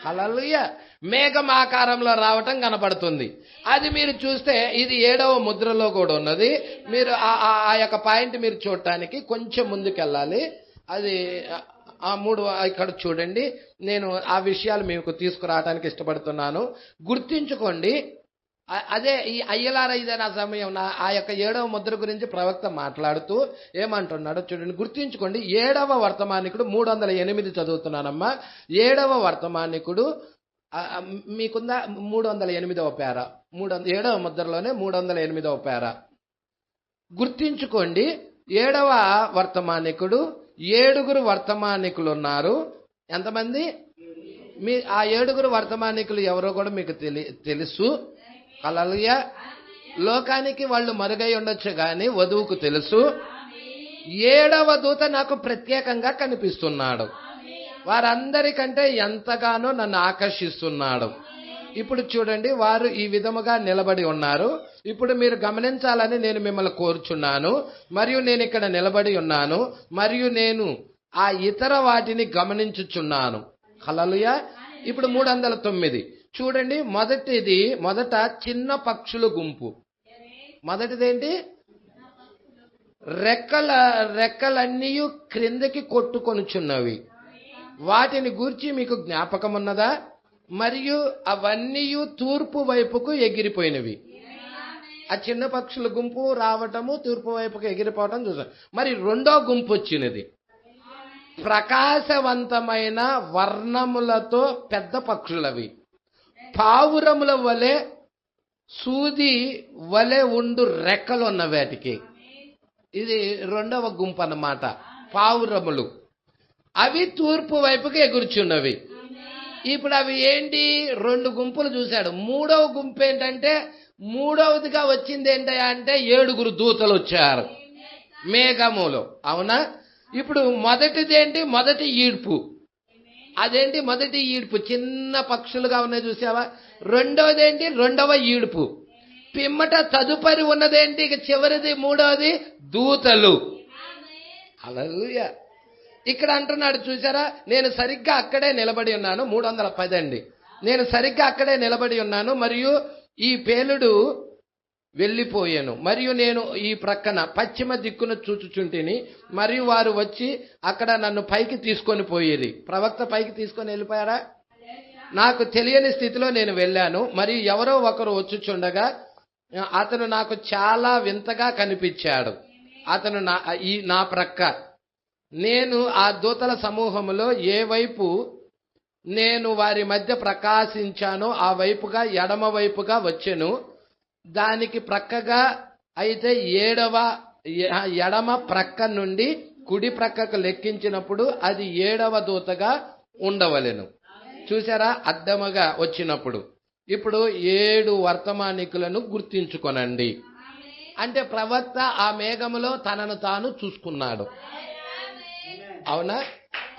హల్లెలూయా. మేఘం ఆకారంలో రావటం కనపడుతుంది. అది మీరు చూస్తే ఇది 7వ ముద్రలో కూడా ఉన్నది. మీరు ఆ యొక్క పాయింట్ మీరు చూడటానికి కొంచెం ముందుకెళ్ళాలి. అది ఆ 3 ఇక్కడ చూడండి. నేను ఆ విషయాలు మీకు తీసుకురావడానికి ఇష్టపడుతున్నాను. గుర్తించుకోండి. అదే ఈ అయ్యలారైదన సమయం ఆ యొక్క 7వ ముద్ర గురించి ప్రవక్త మాట్లాడుతూ ఏమంటున్నాడో చూడండి. గుర్తించుకోండి. 7వ వర్తమానికుడు 308 చదువుతున్నానమ్మా. 7వ వర్తమానికుడు మీకుందా? 308వ పేర, 7వ ముద్రలోనే 308వ పేర. గుర్తించుకోండి. 7వ వర్తమానికుడు 7 వర్తమానికులు ఉన్నారు. ఎంతమంది? ఆ 7 వర్తమానికులు ఎవరో కూడా మీకు తెలుసు. హల్లెలూయా. లోకానికి వాళ్ళు మరుగై ఉండొచ్చు కానీ వధువుకు తెలుసు. 7వ దూత నాకు ప్రత్యేకంగా కనిపిస్తున్నాడు. వారందరికంటే ఎంతగానో నన్ను ఆకర్షిస్తున్నాడు. ఇప్పుడు చూడండి, వారు ఈ విధముగా నిలబడి ఉన్నారు. ఇప్పుడు మీరు గమనించాలని నేను మిమ్మల్ని కోరుచున్నాను. మరియు నేను ఇక్కడ నిలబడి ఉన్నాను, మరియు నేను ఆ ఇతర వాటిని గమనించుచున్నాను. హల్లెలూయా. ఇప్పుడు 309 చూడండి. మొదట చిన్న పక్షుల గుంపు. మొదటిదేంటి? రెక్కలన్నీ క్రిందకి కొట్టుకొనుచున్నవి. వాటిని గూర్చి మీకు జ్ఞాపకం ఉన్నదా? మరియు అవన్నీ తూర్పు వైపుకు ఎగిరిపోయినవి. ఆ చిన్న పక్షుల గుంపు రావటము, తూర్పు వైపుకు ఎగిరిపోవటం చూసాం. మరి 2వ గుంపు వచ్చినది. ప్రకాశవంతమైన వర్ణములతో పెద్ద పక్షులవి. పావురముల వలె, సూది వలె ఉండు రెక్కలు ఉన్న వాటికి. ఇది 2వ గుంపు అన్నమాట, పావురములు. అవి తూర్పు వైపుకి ఎగురుచున్నవి. ఇప్పుడు అవి ఏంటి? 2 గుంపులు చూశాడు. 3వ గుంపు ఏంటంటే, 3వదిగా వచ్చింది ఏంటంటే 7 దూతలు వచ్చారు మేఘములో. అవునా? ఇప్పుడు మొదటిది ఏంటి? మొదటి ఈడ్పు. అదేంటి? మొదటి ఈడ్పు చిన్న పక్షులుగా ఉన్నాయి చూసావా? 2వది ఏంటి? 2వ ఈడ్పు. పిమ్మట తదుపరి ఉన్నదేంటి? ఇక చివరిది 3వది దూతలు. హల్లెలూయా. ఇక్కడ అంటున్నాడు చూసారా, నేను సరిగ్గా అక్కడే నిలబడి ఉన్నాను. 310 అండి. నేను సరిగ్గా అక్కడే నిలబడి ఉన్నాను, మరియు ఈ పేలుడు వెళ్ళిపోయాను. మరియు నేను ఈ ప్రక్కన పశ్చిమ దిక్కును చూచుచుంటిని, మరియు వారు వచ్చి అక్కడ నన్ను పైకి తీసుకొని పోయేది. ప్రవక్త పైకి తీసుకొని వెళ్ళిపోయారా? నాకు తెలియని స్థితిలో నేను వెళ్ళాను. మరియు ఎవరో ఒకరు వచ్చుచుండగా అతను నాకు చాలా వింతగా కనిపించాడు. అతను నా ప్రక్క. నేను ఆ దూతల సమూహములో ఏ వైపు నేను వారి మధ్య ప్రకాశించానో ఆ వైపుగా ఎడమ వైపుగా వచ్చెను. దానికి ప్రక్కగా అయితే ఎడమ ప్రక్క నుండి కుడి ప్రక్కకు లెక్కించినప్పుడు అది 7వ దూతగా ఉండవలెను. చూసారా, అడ్డముగా వచ్చినప్పుడు. ఇప్పుడు 7 వర్తమానికులను గుర్తించుకొనండి. అంటే ప్రవక్త ఆ మేఘములో తనను తాను చూసుకున్నాడు. అవునా?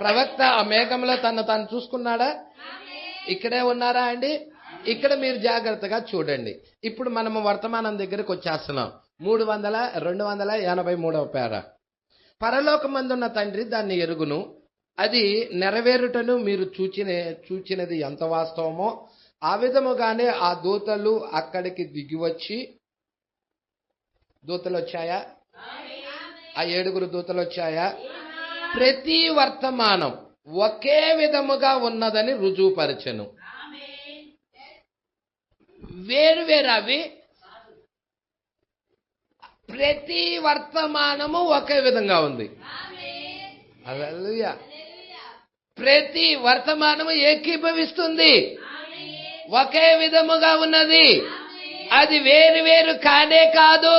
ప్రవక్త ఆ మేఘంలో తను తాను చూసుకున్నాడా? ఇక్కడే ఉన్నారా అండి? ఇక్కడ మీరు జాగ్రత్తగా చూడండి. ఇప్పుడు మనము వర్తమానం దగ్గరకు వచ్చేస్తున్నాం. 283వ పేర. పరలోకమందున్న తండ్రి దాన్ని ఎరుగును, అది నెరవేరుటను మీరు చూచినది ఎంత వాస్తవమో ఆ విధముగానే ఆ దూతలు అక్కడికి దిగివచ్చి, దూతలు వచ్చాయా? ఆ 7 దూతలు వచ్చాయా? ప్రతి వర్తమానం ఒకే విధముగా ఉన్నదని రుజువుపరచెను. వేరు అవి, ప్రతి వర్తమానము ఒకే విధంగా ఉంది. హల్లెలూయా. ప్రతి వర్తమానము ఏకీభవిస్తుంది, ఒకే విధముగా ఉన్నది. అది వేరు కానే కాదు.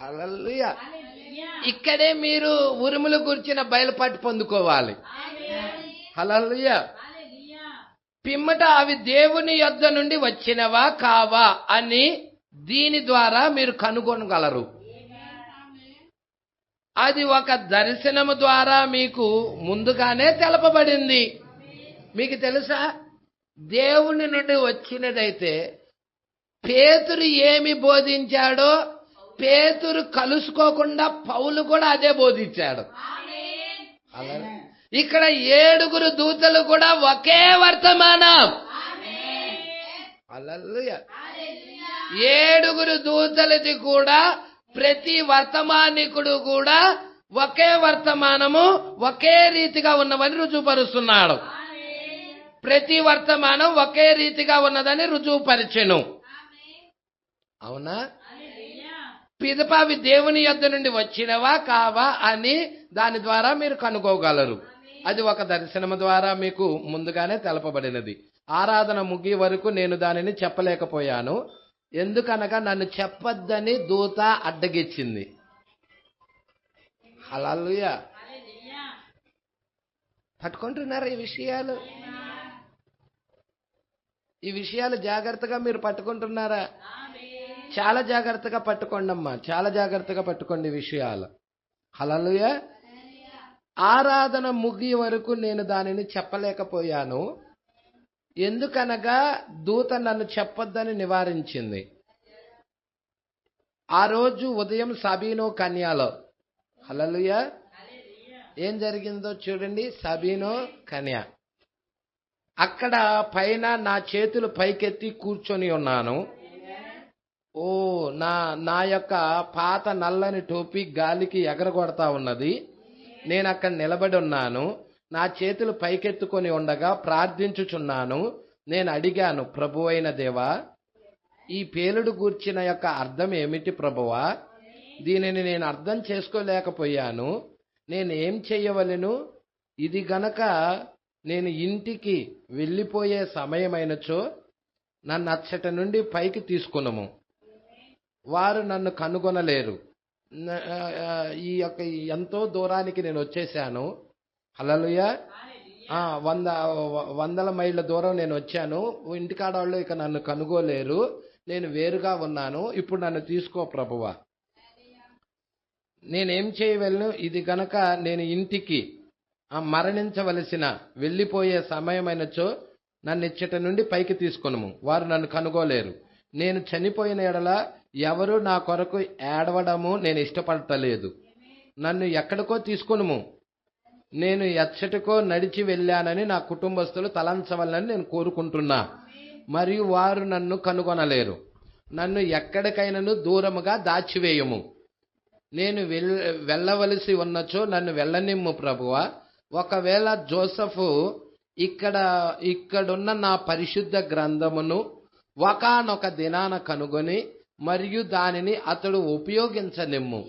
హల్లెలూయా. ఇక్కడే మీరు ఉరుములు గురించిన బయలుపాటు పొందుకోవాలి. హల్లెలూయా. పిమ్మట అవి దేవుని యొద్ద నుండి వచ్చినవా కావా అని దీని ద్వారా మీరు కనుగొనగలరు. అది ఒక దర్శనము ద్వారా మీకు ముందుగానే తెలపబడింది. మీకు తెలుసా, దేవుని నుండి వచ్చినదైతే పేతురు ఏమి బోధించాడో పేతురు కలుసుకోకుండా పౌలు కూడా అదే బోధించాడు. ఇక్కడ 7 దూతలు కూడా ఒకే వర్తమానం. హల్లెలూయా. 7 దూతలది కూడా ప్రతి వర్తమానికుడు కూడా ఒకే వర్తమానము ఒకే రీతిగా ఉన్నవని రుజువుపరుస్తున్నాడు. ప్రతి వర్తమానం ఒకే రీతిగా ఉన్నదని రుజువుపరిచెను. అవునా? పిదప అవి దేవుని యొద్ద నుండి వచ్చినవా కావా అని దాని ద్వారా మీరు కనుగోగలరు. అది ఒక దర్శనము ద్వారా మీకు ముందుగానే తెలపబడినది. ఆరాధన ముగి వరకు నేను దానిని చెప్పలేకపోయాను, ఎందుకనగా నన్ను చెప్పొద్దని దూత అడ్డగిచ్చింది. హల్లెలూయా. పట్టుకుంటున్నారా ఈ విషయాలు జాగ్రత్తగా మీరు పట్టుకుంటున్నారా? చాలా జాగ్రత్తగా పట్టుకోండి అమ్మా, చాలా జాగ్రత్తగా పట్టుకోండి విషయాలు. హల్లెలూయా. ఆరాధన ముగి వరకు నేను దానిని చెప్పలేకపోయాను, ఎందుకనగా దూత నన్ను చెప్పొద్దని నివారించింది. ఆ రోజు ఉదయం సబీనో కన్యాలో, హల్లెలూయా, ఏం జరిగిందో చూడండి. సబీనో కన్యా, అక్కడ పైన నా చేతులు పైకెత్తి కూర్చొని ఉన్నాను. నా యొక్క పాత నల్లని టోపీ గాలికి ఎగరగొడతా ఉన్నది. నేను అక్కడ నిలబడి ఉన్నాను. నా చేతులు పైకెత్తుకొని ఉండగా ప్రార్థించుచున్నాను. నేను అడిగాను, ప్రభువైన దేవా, ఈ పేలుడు గూర్చిన యొక్క అర్థం ఏమిటి ప్రభువా? దీనిని నేను అర్థం చేసుకోలేకపోయాను. నేను ఏం చెయ్యవలెను? ఇది గనక నేను ఇంటికి వెళ్ళిపోయే సమయమైనచో నన్ను అచ్చట నుండి పైకి తీసుకునము. వారు నన్ను కనుగొనలేరు. ఈ యొక్క ఎంతో దూరానికి నేను వచ్చేసాను. హల్లెలూయా. 100 మైళ్ళ దూరం నేను వచ్చాను. ఇంటికాడ వాళ్ళు ఇక నన్ను కనుగోలేరు. నేను వేరుగా ఉన్నాను. ఇప్పుడు నన్ను తీసుకో ప్రభువా. నేనేం చేయవలను? ఇది గనక నేను ఇంటికి మరణించవలసిన వెళ్ళిపోయే సమయమైనచో నన్ను ఇచ్చట నుండి పైకి తీసుకొనుము. వారు నన్ను కనుగోలేరు. నేను చనిపోయిన ఎడల ఎవరు నా కొరకు ఏడవడము నేను ఇష్టపడతలేదు. నన్ను ఎక్కడికో తీసుకొనుము. నేను ఎచ్చటికో నడిచి వెళ్ళానని నా కుటుంబస్తులు తలంచవలని నేను కోరుకుంటున్నా. మరియు వారు నన్ను కనుగొనలేరు. నన్ను ఎక్కడికైనాను దూరముగా దాచివేయము. నేను వెళ్ళవలసి ఉన్నచో నన్ను వెళ్ళనిమ్ము ప్రభువా. ఒకవేళ జోసెఫ్ ఇక్కడున్న నా పరిశుద్ధ గ్రంథమును ఒకానొక దినాన కనుగొని మరియు దానిని అతడు ఉపయోగించనిమ్ము.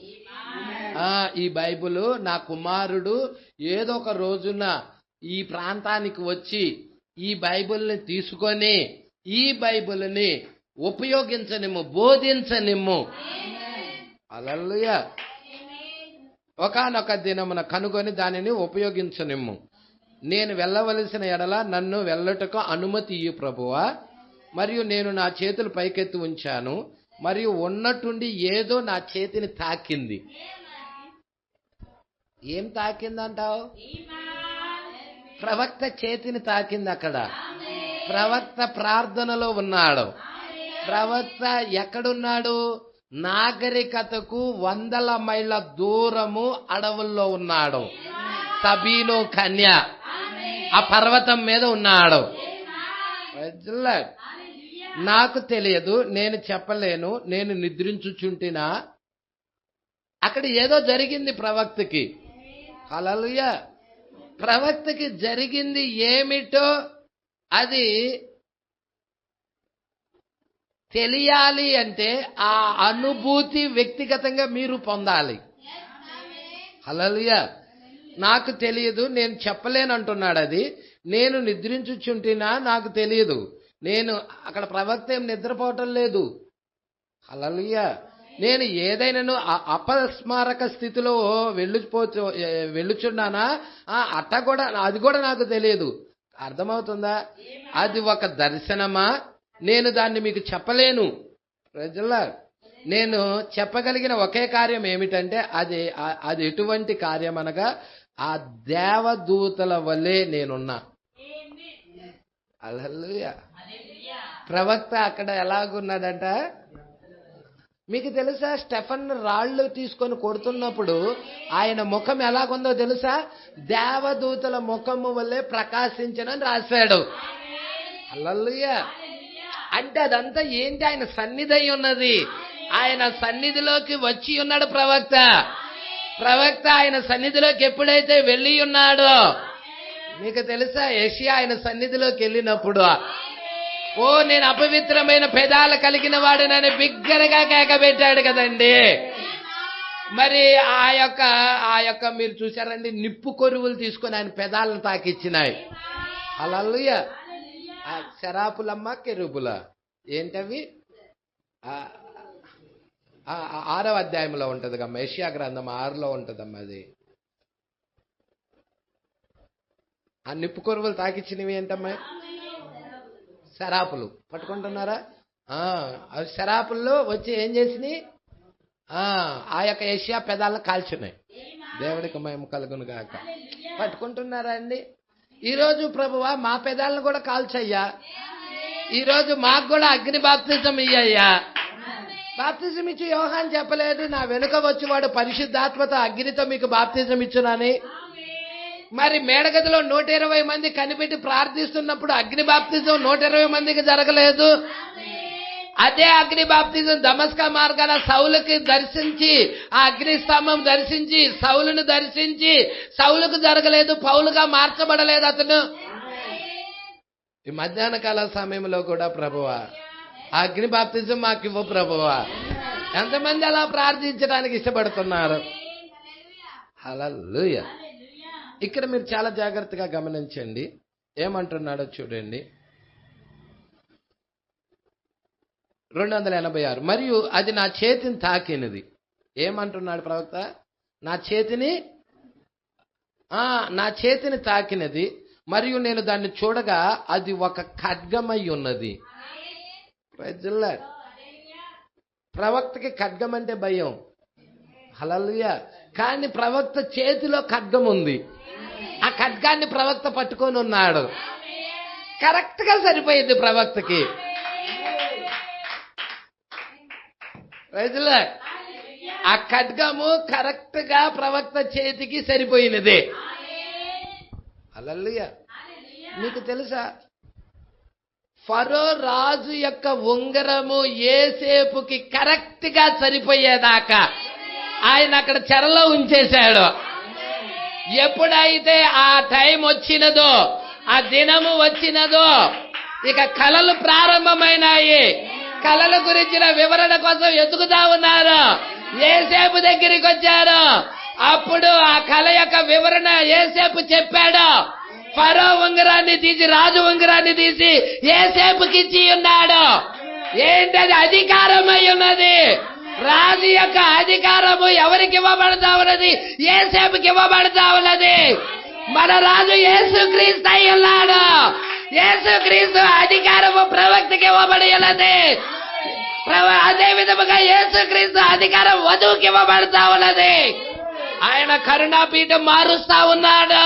ఈ బైబిల్ నా కుమారుడు ఏదో ఒక రోజున ఈ ప్రాంతానికి వచ్చి ఈ బైబిల్ని తీసుకొని ఈ బైబిల్ని ఉపయోగించనిమ్ము, బోధించనిమ్ము. హల్లెలూయా. ఒకానొక దినమున కనుగొని దానిని ఉపయోగించనిమ్ము. నేను వెళ్ళవలసిన ఎడల నన్ను వెళ్ళటకు అనుమతి ఇయ్యు ప్రభువా. మరియు నేను నా చేతులు పైకెత్తి ఉంచాను, మరియు ఉన్నట్టుండి ఏదో నా చేతిని తాకింది. ఏం తాకిందంటావు? ప్రవక్త చేతిని తాకింది. అక్కడ ప్రవక్త ప్రార్థనలో ఉన్నాడు. ప్రవక్త ఎక్కడున్నాడు? నాగరికతకు 100 మైళ్ళ దూరము అడవుల్లో ఉన్నాడు. సబీను కన్య ఆ పర్వతం మీద ఉన్నాడు. నాకు తెలియదు, నేను చెప్పలేను, నేను నిద్రించుచుంటినా. అక్కడ ఏదో జరిగింది ప్రవక్తకి. హల్లెలూయా. ప్రవక్తకి జరిగింది ఏమిటో అది తెలియాలి అంటే ఆ అనుభూతి వ్యక్తిగతంగా మీరు పొందాలి. హల్లెలూయా. నాకు తెలియదు, నేను చెప్పలేను అంటున్నాడు. అది నేను నిద్రించుచుంటినా నాకు తెలియదు. నేను అక్కడ ప్రవక్త ఏం నిద్రపోవటం లేదు. హల్లెలూయా. నేను ఏదైనాను అపస్మారక స్థితిలో వెళ్ళుచున్నానా అది కూడా నాకు తెలియదు. అర్థమవుతుందా? అది ఒక దర్శనమా? నేను దాన్ని మీకు చెప్పలేను. ప్రజల నేను చెప్పగలిగిన ఒకే కార్యం ఏమిటంటే అది ఎటువంటి కార్యం అనగా ఆ దేవదూతల వల్లే నేనున్నా. హల్లెలూయా. ప్రవక్త అక్కడ ఎలాగున్నాడంట మీకు తెలుసా? స్టెఫన్ రాళ్ళు తీసుకొని కొడుతున్నప్పుడు ఆయన ముఖం ఎలాగుందో తెలుసా? దేవదూతల ముఖము వల్లే ప్రకాశించనని రాశాడు. హల్లెలూయా. అంటే అదంతా ఏంటి? ఆయన సన్నిధి అయి ఉన్నది. ఆయన సన్నిధిలోకి వచ్చి ఉన్నాడు ప్రవక్త. ప్రవక్త ఆయన సన్నిధిలోకి ఎప్పుడైతే వెళ్ళి ఉన్నాడో మీకు తెలుసా? యెషయా ఆయన సన్నిధిలోకి వెళ్ళినప్పుడు నేను అపవిత్రమైన పెదాలు కలిగిన వాడినని బిగ్గరగా కేకబెట్టాడు కదండి. మరి ఆ యొక్క మీరు చూసారండి, నిప్పు కొరువులు తీసుకొని ఆయన పెదాలను తాకిచ్చినాయి. హల్లెలూయా. శరాపులమ్మ కెరూబుల ఏంటవి? 6వ అధ్యాయంలో ఉంటది కమ్మ, యెషయా గ్రంథం 6లో ఉంటదమ్మా. అది ఆ నిప్పు కొరువులు తాకిచ్చినవి ఏంటమ్మా? శరాపులు. పట్టుకుంటున్నారా? అవి శరాపుల్లో వచ్చి ఏం చేసినాయి? ఆ యొక్క యెషయా పెదాలను కాల్చున్నాయి. దేవుడికి మహిమ కలుగును గాక. పట్టుకుంటున్నారా అండి? ఈరోజు ప్రభువా మా పెదాలను కూడా కాల్చయ్యా. ఈరోజు మాకు కూడా అగ్ని బాప్తిజం ఇయ్యయ్యా. బాప్తిజం ఇచ్చి యోహాను చెప్పలేదు నా వెనుక వచ్చి వాడు పరిశుద్ధాత్మతో అగ్నితో మీకు బాప్తిజం ఇచ్చునని. మరి మేడగదిలో 120 మంది కనిపెట్టి ప్రార్థిస్తున్నప్పుడు అగ్ని బాప్తిజం 120 మందికి జరగలేదు. అదే అగ్ని బాప్తిజం దమస్కా మార్గాన సౌలుకి దర్శించి ఆ అగ్ని స్తంభం దర్శించి సౌలును దర్శించి సౌలుకు జరగలేదు, పౌలుగా మార్చబడలేదు అతను. ఈ మధ్యాహ్న కాల సమయంలో కూడా ప్రభువా ఆ అగ్ని బాప్తిజం మాకు ఇవ్వు ప్రభువా. ఎంతమంది అలా ప్రార్థించడానికి ఇష్టపడుతున్నారు? హల్లెలూయా. ఇక్కడ మీరు చాలా జాగ్రత్తగా గమనించండి, ఏమంటున్నాడో చూడండి. 286 మరియు అది నా చేతిని తాకినది. ఏమంటున్నాడు ప్రవక్త? నా చేతిని తాకినది మరియు నేను దాన్ని చూడగా అది ఒక ఖడ్గమై ఉన్నది. ప్రవక్తకి ఖడ్గం అంటే భయం. హల్లెలూయా. కానీ ప్రవక్త చేతిలో ఖడ్గం ఉంది. ఆ ఖడ్గాన్ని ప్రవక్త పట్టుకొని ఉన్నాడు. కరెక్ట్ గా సరిపోయింది ప్రవక్తకి. ఆ ఖడ్గము కరెక్ట్ గా ప్రవక్త చేతికి సరిపోయినది. హల్లెలూయా. మీకు తెలుసా ఫరో రాజు యొక్క ఉంగరము యేసేపుకి కరెక్ట్ గా సరిపోయేదాకా ఆయన అక్కడ చెరలో ఉంచేశాడు. ఎప్పుడైతే ఆ టైం వచ్చినదో, ఆ దినము వచ్చినదో, ఇక కళలు ప్రారంభమైనాయి. కళల గురించిన వివరణ కోసం ఎదుగుతా ఉన్నారు. యోసేపు దగ్గరికి వచ్చారు. అప్పుడు ఆ కళ యొక్క వివరణ యోసేపు చెప్పాడు. ఫరో ఉంగరాన్ని తీసి, రాజు ఉంగరాన్ని తీసి యోసేపుకి ఇచ్చి ఉన్నాడు. ఏంటది? అధికారమై ఉన్నది. రాజు యొక్క అధికారము ఎవరికి ఇవ్వబడతా ఉన్నది? యోసేపుకి ఇవ్వబడతా ఉన్నది. మన రాజు యేసుక్రీస్తు అయి ఉన్నాడు. యేసుక్రీస్తు అధికారము ప్రవక్తకి ఇవ్వబడి ఉన్నది. అదే విధముగా యేసుక్రీస్తు అధికారం వధువుకి ఇవ్వబడతా ఉన్నది. ఆయన కరుణాపీఠం మారుస్తా ఉన్నాడు.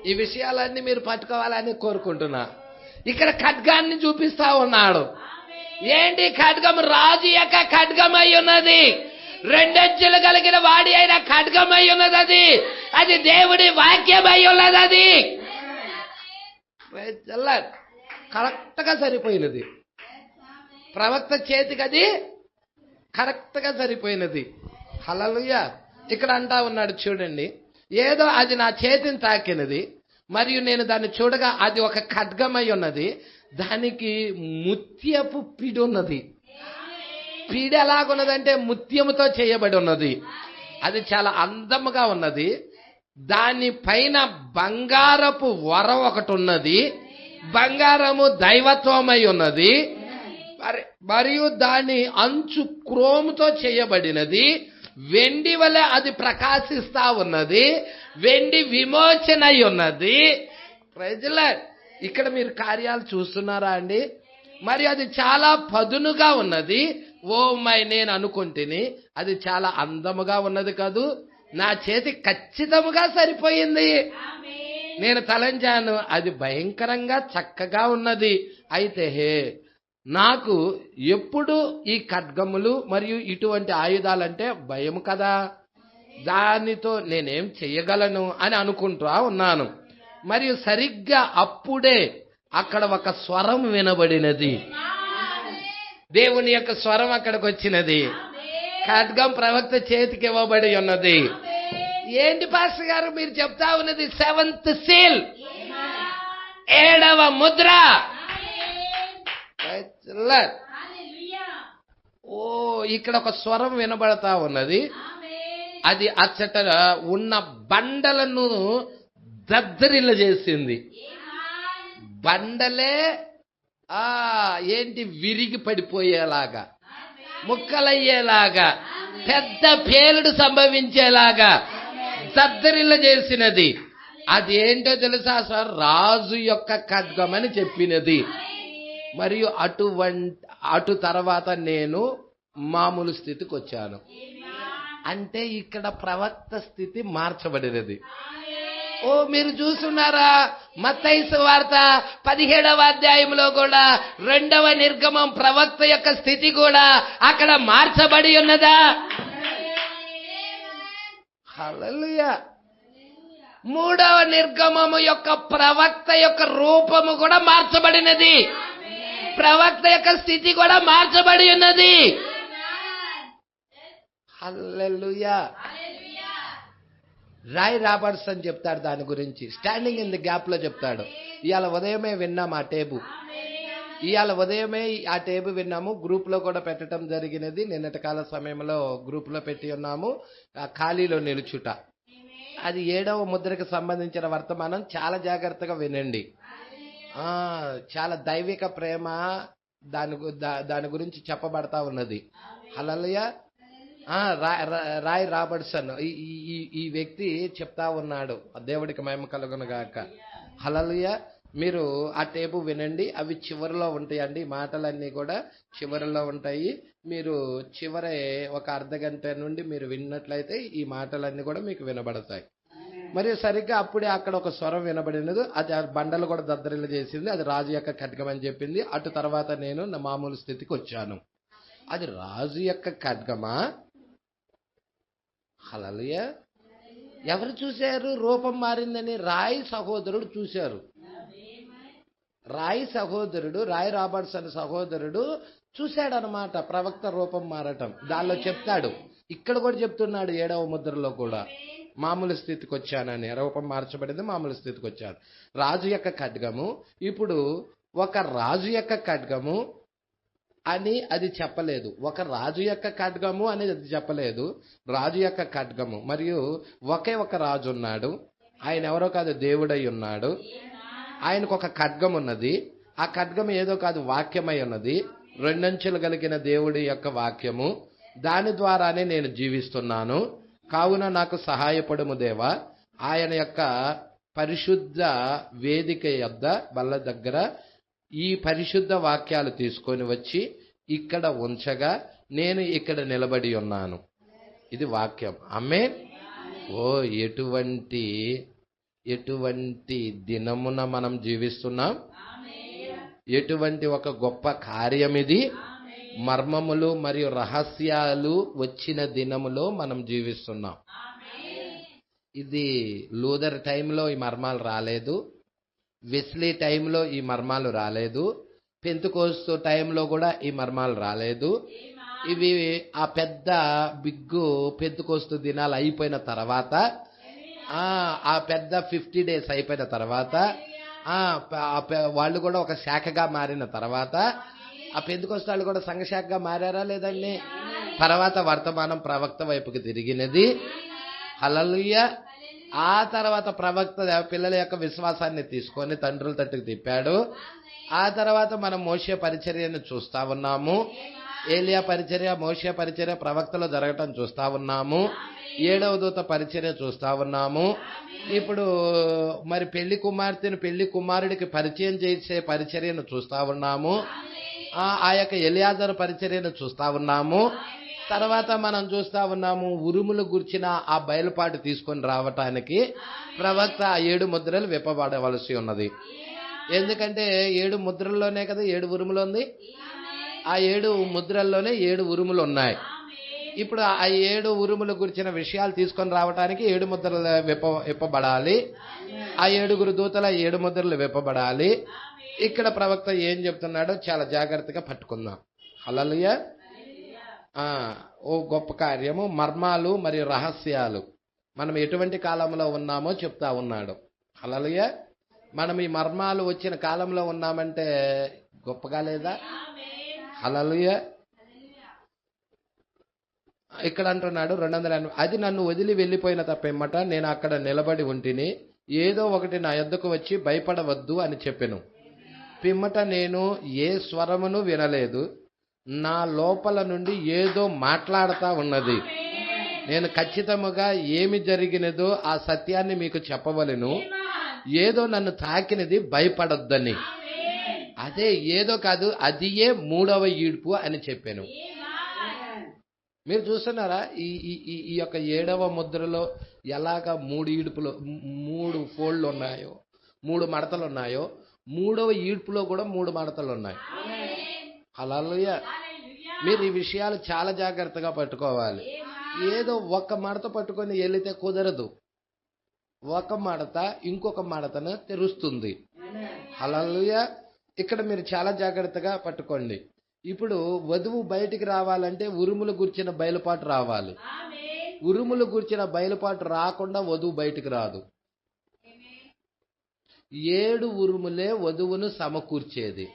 ఈ విషయాలన్నీ మీరు పట్టుకోవాలని కోరుకుంటున్నా. ఇక్కడ ఖడ్గాన్ని చూపిస్తా ఉన్నాడు. ఏంటి ఖడ్గం? రాజు యొక్క ఖడ్గం అయి ఉన్నది. రెండంచులు కలిగిన వాడి అయిన ఖడ్గం అయి ఉన్నది. అది దేవుడి వాక్యం అయి ఉన్నది. అది కరెక్ట్ గా సరిపోయినది. ప్రవక్త చేతికి అది కరెక్ట్ గా సరిపోయినది. హల్లెలూయా. ఇక్కడ అంటా ఉన్నాడు చూడండి, ఏదో అది నా చేతిని తాకినది, మరియు నేను దాన్ని చూడగా అది ఒక ఖడ్గమై ఉన్నది. దానికి ముత్యపు పిడి ఉన్నది. పిడి ఎలాగున్నదంటే ముత్యముతో చేయబడి ఉన్నది. అది చాలా అందముగా ఉన్నది. దాని పైన బంగారపు వర ఒకటి ఉన్నది. బంగారము దైవత్వమై ఉన్నది. మరియు దాని అంచు క్రోముతో చేయబడినది. వెండి వలె అది ప్రకాశిస్తా ఉన్నది. వెండి విమోచన ఉన్నది. ప్రజలే, ఇక్కడ మీరు కార్యాలు చూస్తున్నారా అండి? మరి అది చాలా పదునుగా ఉన్నది. ఓ మై, నేను అనుకుంటేని అది చాలా అందముగా ఉన్నది కాదు, నా చేతి ఖచ్చితంగా సరిపోయింది. నేను తలంచాను, అది భయంకరంగా చక్కగా ఉన్నది. అయితే నాకు ఎప్పుడు ఈ ఖడ్గములు మరియు ఇటువంటి ఆయుధాలంటే భయం కదా, దానితో నేనేం చెయ్యగలను అని అనుకుంటా ఉన్నాను. మరియు సరిగ్గా అప్పుడే అక్కడ ఒక స్వరం వినబడినది. దేవుని యొక్క స్వరం అక్కడికి వచ్చినది. ఖడ్గం ప్రవక్త చేతికి ఇవ్వబడి ఉన్నది. ఏంటి పాస్టర్ గారు మీరు చెప్తా ఉన్నది? 7th సీల్, 7వ ముద్ర. ఓ, ఇక్కడ ఒక స్వరం వినబడతా ఉన్నది. అది అచ్చట ఉన్న బండలను దద్దరిల్ల చేసింది. బండలే ఏంటి విరిగి పడిపోయేలాగా, ముక్కలయ్యేలాగా, పెద్ద పేలుడు సంభవించేలాగా దద్దరిల్ల చేసినది. అది ఏంటో తెలుసా సార్? రాజు యొక్క ఖడ్గం అని చెప్పినది. మరియు అటు తర్వాత నేను మామూలు స్థితికి వచ్చాను. అంటే ఇక్కడ ప్రవక్త స్థితి మార్చబడినది. ఓ, మీరు చూస్తున్నారా? మత్తయి సువార్త 17వ అధ్యాయంలో కూడా 2వ నిర్గమం ప్రవక్త యొక్క స్థితి కూడా అక్కడ మార్చబడి ఉన్నదా? హల్లెలూయా. 3వ నిర్గమము యొక్క ప్రవక్త యొక్క రూపము కూడా మార్చబడినది. ప్రవక్త యొక్క స్థితి కూడా మార్చబడి ఉన్నది. హల్లెలూయా. రాయ్ రాబర్ట్సన్ చెప్తాడు దాని గురించి. స్టాండింగ్ ఇన్ ది గ్యాప్ లో చెప్తాడు. ఇవాళ ఉదయమే విన్నాము ఆ టేబు. ఇవాళ ఉదయమే ఆ టేబు విన్నాము. గ్రూప్ లో కూడా పెట్టడం జరిగినది. నిన్నటి కాల సమయంలో గ్రూప్ లో పెట్టి ఉన్నాము. ఖాళీలో నిలుచుట. అది 7వ ముద్రకు సంబంధించిన వర్తమానం. చాలా జాగ్రత్తగా వినండి. చాలా దైవిక ప్రేమ దాని గురించి చెప్పబడతా ఉన్నది. హల్లెలూయా. రాయ్ రాబర్ట్సన్ ఈ వ్యక్తి చెప్తా ఉన్నాడు. దేవుడికి మహిమ కలుగును గాక. హల్లెలూయా. మీరు ఆ టేపు వినండి. అవి చివరిలో ఉంటాయండి. మాటలన్నీ కూడా చివరిలో ఉంటాయి. మీరు చివరి ఒక అర్ధగంట నుండి మీరు విన్నట్లయితే ఈ మాటలన్నీ కూడా మీకు వినబడతాయి. మరియు సరిగ్గా అప్పుడే అక్కడ ఒక స్వరం వినబడినది. అది ఆ బండలు కూడా దద్దరిల్లు చేసింది. అది రాజు యొక్క ఖడ్గం అని చెప్పింది. అటు తర్వాత నేను నా మామూలు స్థితికి వచ్చాను. అది రాజు యొక్క ఖడ్గమా? హల్లెలూయా. ఎవరు చూశారు రూపం మారిందని? రాయ్ సహోదరుడు చూశారు. రాయ్ సహోదరుడు, రాయ్ రాబర్ట్సన్ సహోదరుడు చూశాడనమాట ప్రవక్త రూపం మారటం. దానిలో చెప్తాడు. ఇక్కడ కూడా చెప్తున్నాడు 7వ ముద్రలో కూడా. మామూలు స్థితికి వచ్చానని, రూపం మార్చబడింది, మామూలు స్థితికి వచ్చాను. రాజు యొక్క ఖడ్గము. ఇప్పుడు ఒక రాజు యొక్క ఖడ్గము అని అది చెప్పలేదు. ఒక రాజు యొక్క ఖడ్గము అనేది అది చెప్పలేదు. రాజు యొక్క ఖడ్గము. మరియు ఒకే ఒక రాజు ఉన్నాడు. ఆయన ఎవరో కాదు, దేవుడై ఉన్నాడు. ఆయనకు ఒక ఖడ్గం ఉన్నది. ఆ ఖడ్గం ఏదో కాదు, వాక్యమై ఉన్నది. రెండంచెలు కలిగిన దేవుడి యొక్క వాక్యము. దాని ద్వారానే నేను జీవిస్తున్నాను. కావున నాకు సహాయపడుము దేవా. ఆయన యొక్క పరిశుద్ధ వేదిక యొద్ద బల్ల దగ్గర ఈ పరిశుద్ధ వాక్యాలు తీసుకొని వచ్చి ఇక్కడ ఉంచగా నేను ఇక్కడ నిలబడి ఉన్నాను. ఇది వాక్యం. ఆమేన్. ఓ ఎటువంటి దినమున మనం జీవిస్తున్నాం. ఎటువంటి ఒక గొప్ప కార్యం ఇది. మర్మములు మరియు రహస్యాలు వచ్చిన దినములో మనం జీవిస్తున్నాం. ఇది లూథర్ టైంలో ఈ మర్మాలు రాలేదు. వెస్లీ టైంలో ఈ మర్మాలు రాలేదు. పెంతెకోస్తు టైంలో కూడా ఈ మర్మాలు రాలేదు. ఇవి ఆ పెద్ద బిగ్గు పెంతెకోస్తు దినాలు అయిపోయిన తర్వాత, ఆ పెద్ద 50 days అయిపోయిన తర్వాత, వాళ్ళు కూడా ఒక శాఖగా మారిన తర్వాత, ఆ పెంతెకోస్తు వాళ్ళు కూడా సంఘశాఖగా మారారా లేదండి? తర్వాత వర్తమానం ప్రవక్త వైపుకి తిరిగినది. హల్లెలూయా. ఆ తర్వాత ప్రవక్త పిల్లల యొక్క విశ్వాసాన్ని తీసుకొని తండ్రుల తట్టుకు తిప్పాడు. ఆ తర్వాత మనం మోషే పరిచర్యను చూస్తా ఉన్నాము. ఏలియా పరిచర్య, మోషే పరిచర్య ప్రవక్తలో జరగటం చూస్తా ఉన్నాము. 7వ దూత పరిచర్య చూస్తా ఉన్నాము. ఇప్పుడు మరి పెళ్లి కుమార్తెను పెళ్లి కుమారుడికి పరిచయం చేసే పరిచర్యను చూస్తా ఉన్నాము. ఆ యొక్క ఎలియాజరు పరిచర్యను చూస్తా ఉన్నాము. తర్వాత మనం చూస్తా ఉన్నాము ఉరుములు గుర్చిన ఆ బయలుపాటు తీసుకొని రావటానికి ప్రవక్త ఆ 7 ముద్రలు విప్పబడవలసి ఉన్నది. ఎందుకంటే 7 ముద్రల్లోనే కదా 7 ఉరుములు ఉంది. ఆ 7 ముద్రల్లోనే 7 ఉరుములు ఉన్నాయి. ఇప్పుడు ఆ 7 ఉరుములు గురించిన విషయాలు తీసుకొని రావడానికి 7 ముద్రలు విప్పబడాలి. ఆ 7 దూతల 7 ముద్రలు విప్పబడాలి. ఇక్కడ ప్రవక్త ఏం చెప్తున్నాడో చాలా జాగ్రత్తగా పట్టుకుందాం. హల్లెలూయా. ఓ గొప్ప కార్యము, మర్మాలు మరియు రహస్యాలు. మనం ఎటువంటి కాలంలో ఉన్నామో చెప్తా ఉన్నాడు. హల్లెలూయా. మనం ఈ మర్మాలు వచ్చిన కాలంలో ఉన్నామంటే గొప్పగా లేదా? హల్లెలూయా. ఇక్కడ అంటున్నాడు 280, అది నన్ను వదిలి వెళ్ళిపోయిన తప్పెమ్మట నేను అక్కడ నిలబడి ఉంటిని. ఏదో ఒకటి నా యొద్దకు వచ్చి భయపడవద్దు అని చెప్పెను. పిమ్మట నేను ఏ స్వరమును వినలేదు. నా లోపల నుండి ఏదో మాట్లాడుతా ఉన్నది. నేను ఖచ్చితముగా ఏమి జరిగినదో ఆ సత్యాన్ని మీకు చెప్పవలెను. ఏదో నన్ను తాకినది, భయపడొద్దని. అదే ఏదో కాదు, అదియే 3వ ఈడ్పు అని చెప్పాను. మీరు చూస్తున్నారా ఈ యొక్క 7వ ముద్రలో ఎలాగా 3 ఈడ్పులు, 3 ఫోల్డ్లు ఉన్నాయో, 3 మడతలు ఉన్నాయో, 3వ ఈడ్పులో కూడా 3 మడతలు ఉన్నాయి. హల్లెలూయా. మీరు ఈ విషయాలు చాలా జాగ్రత్తగా పట్టుకోవాలి. ఏదో ఒక మడత పట్టుకొని వెళితే కుదరదు. ఒక మడత ఇంకొక మడతను తెరుస్తుంది. హల్లెలూయా. ఇక్కడ మీరు చాలా జాగ్రత్తగా పట్టుకోండి. ఇప్పుడు వధువు బయటికి రావాలంటే ఉరుములు గుర్చిన బయలుపాటు రావాలి. ఉరుములు గుర్చిన బయలుపాటు రాకుండా వధువు బయటికి రాదు. 7 ఉరుములే వధువును సమకూర్చేది.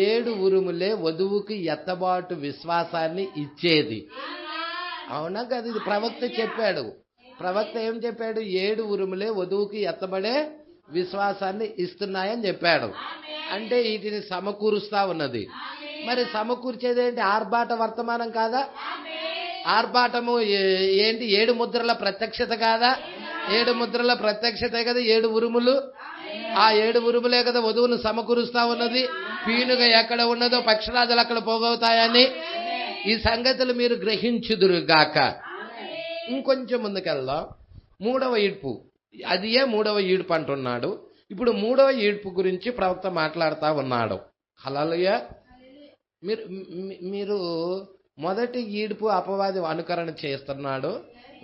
7 ఉరుములే వధువుకి ఎత్తబాటు విశ్వాసాన్ని ఇచ్చేది. అవునా కదా? ఇది ప్రవక్త చెప్పాడు. ప్రవక్త ఏం చెప్పాడు? 7 ఉరుములే వధువుకి ఎత్తబడే విశ్వాసాన్ని ఇస్తున్నాయని చెప్పాడు. అంటే వీటిని సమకూరుస్తా ఉన్నది. మరి సమకూర్చేదేంటి? ఆర్భాట వర్తమానం కాదా? ఆర్భాటము ఏంటి? 7 ముద్రల ప్రత్యక్షత కాదా? 7 ముద్రల ప్రత్యక్షతే కదా 7 ఉరుములు. ఆ 7 ఉరుములే కదా వధువును సమకూరుస్తా ఉన్నది. పీనుగా ఎక్కడ ఉన్నదో పక్షరాజులు అక్కడ పోగవుతాయని ఈ సంగతులు మీరు గ్రహించుదురుగాక. ఇంకొంచెం ముందుకెళ్దాం. 3వ ఈడ్పు, అదియే 3వ ఈడ్పు అంటున్నాడు. ఇప్పుడు 3వ ఈడ్పు గురించి ప్రవక్త మాట్లాడుతూ ఉన్నాడు. హల్లెలూయా. మీరు మొదటి ఈడ్పు అపవాది అనుకరణ చేస్తున్నాడు.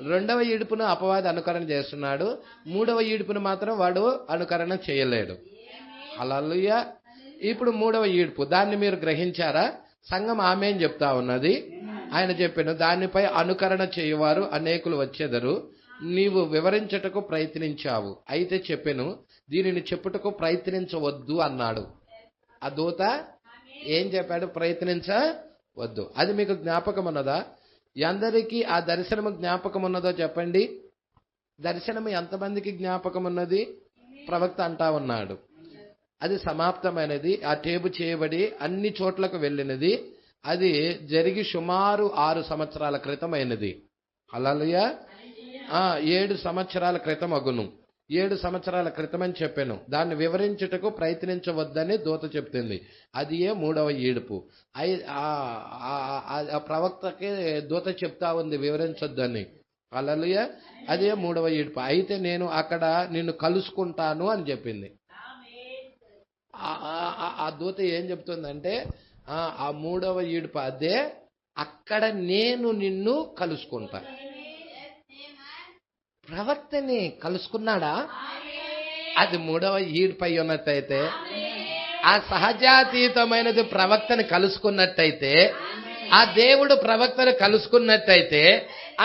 2వ ఈడ్పును అపవాది అనుకరణ చేస్తున్నాడు. 3వ ఈడ్పును మాత్రం వాడు అనుకరణ చేయలేడు. హల్లెలూయా. ఇప్పుడు 3వ ఈడ్పు, దాన్ని మీరు గ్రహించారా? సంఘం ఆమేన్ చెప్తా ఉన్నది. ఆయన చెప్పాను, దానిపై అనుకరణ చేయవారు అనేకులు వచ్చేదరు. నీవు వివరించుటకు ప్రయత్నించావు, అయితే చెప్పెను, దీనిని చెప్పుటకు ప్రయత్నించవద్దు అన్నాడు. ఆ దూత ఏం చెప్పాడు? ప్రయత్నించవద్దు. అది మీకు జ్ఞాపకం ఉన్నదా? అందరికీ ఆ దర్శనము జ్ఞాపకం ఉన్నదో చెప్పండి. దర్శనము ఎంతమందికి జ్ఞాపకం ఉన్నది? ప్రవక్త అంటా ఉన్నాడు. అది సమాప్తమైనది, ఆ టేబు చేయబడి అన్ని చోట్లకు వెళ్ళినది. అది జరిగి సుమారు 6 సంవత్సరాల క్రితమైనది. హల్లెలూయా. 7 సంవత్సరాల క్రితం అగును. 7 సంవత్సరాల క్రితం అని చెప్పాను. దాన్ని వివరించుటకు ప్రయత్నించవద్దని దూత చెప్తుంది. అది మూడవ ఏడుపు. ఆ ప్రవక్తకి దూత చెప్తా ఉంది వివరించొద్దని. హల్లెలూయా. అదే మూడవ ఏడుపు. అయితే నేను అక్కడ నిన్ను కలుసుకుంటాను అని చెప్పింది. ఆ దూత ఏం చెప్తుందంటే ఆ మూడవ ఏడుపు అదే, అక్కడ నేను నిన్ను కలుసుకుంటా. ప్రవక్తని కలుసుకున్నాడా? అది మూడవ ఈడుపై ఉన్నట్టయితే, ఆ సహజాతీతమైనది ప్రవక్తని కలుసుకున్నట్టయితే, ఆ దేవుడు ప్రవక్తని కలుసుకున్నట్టయితే,